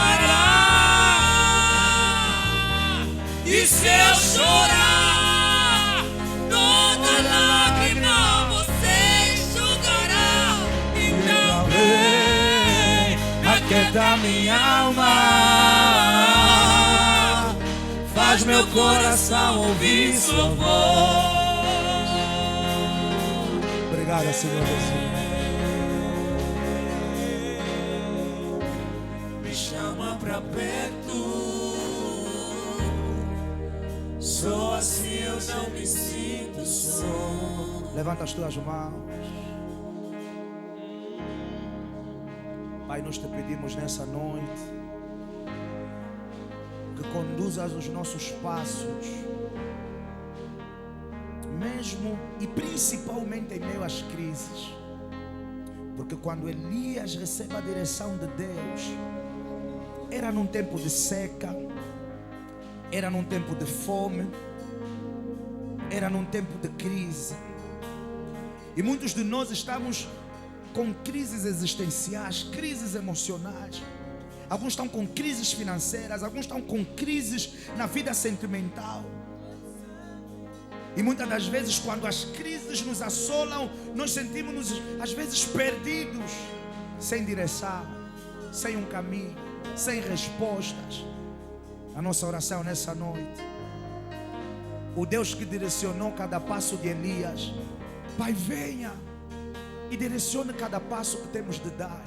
E se eu chorar, toda lágrima você enxugará. Então vem, aquieta minha alma, faz meu coração ouvir sua voz. Obrigado, Senhor Jesus. Me chama pra perto, só assim eu não me sinto só. Levanta as tuas mãos. Pai, nós te pedimos nessa noite que conduzas os nossos passos, mesmo e principalmente em meio às crises. Porque quando Elias recebe a direção de Deus, era num tempo de seca, era num tempo de fome, era num tempo de crise. E muitos de nós estamos com crises existenciais, crises emocionais. Alguns estão com crises financeiras, alguns estão com crises na vida sentimental. E muitas das vezes, quando as crises nos assolam, nós sentimos-nos às vezes perdidos, sem direção, sem um caminho, sem respostas. A nossa oração nessa noite, o Deus que direcionou cada passo de Elias, Pai, venha e direcione cada passo que temos de dar.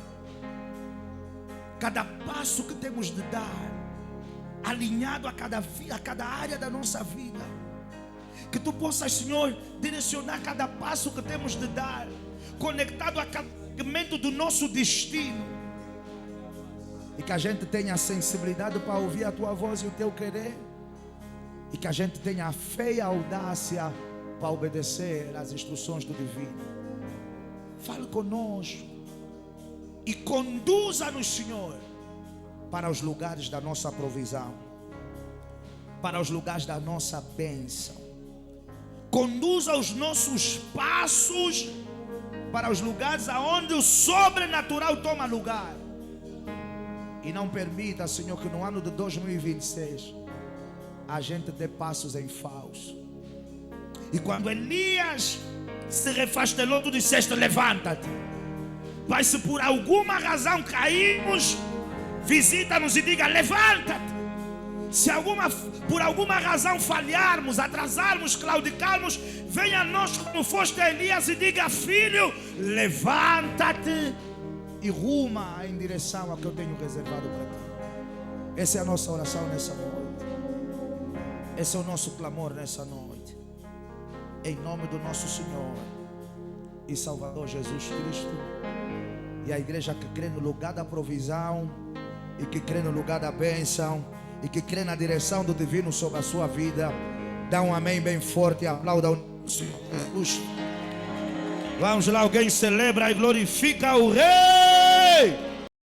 Cada passo que temos de dar, alinhado a cada área da nossa vida. Que Tu possas, Senhor, direcionar cada passo que temos de dar, conectado a cada segmento do nosso destino. E que a gente tenha a sensibilidade para ouvir a Tua voz e o Teu querer. E que a gente tenha a fé e a audácia para obedecer às instruções do Divino. Fale conosco e conduza-nos, Senhor, para os lugares da nossa provisão, para os lugares da nossa bênção. Conduza os nossos passos para os lugares aonde o sobrenatural toma lugar. E não permita, Senhor, que no ano de 2026 a gente dê passos em falso. E quando Elias se refastelou, Tu disseste: levanta-te. Pai, se por alguma razão caímos, visita-nos e diga: levanta-te. Se por alguma razão falharmos, atrasarmos, claudicarmos, venha a nós como foste a Elias e diga: filho, levanta-te e ruma em direção ao que eu tenho reservado para ti. Essa é a nossa oração nessa noite. Esse é o nosso clamor nessa noite. Em nome do nosso Senhor e Salvador Jesus Cristo. E a igreja que crê no lugar da provisão, e que crê no lugar da bênção, e que crê na direção do Divino sobre a sua vida, dá um amém bem forte e aplauda o Senhor Jesus. Vamos lá, alguém celebra e glorifica o Rei.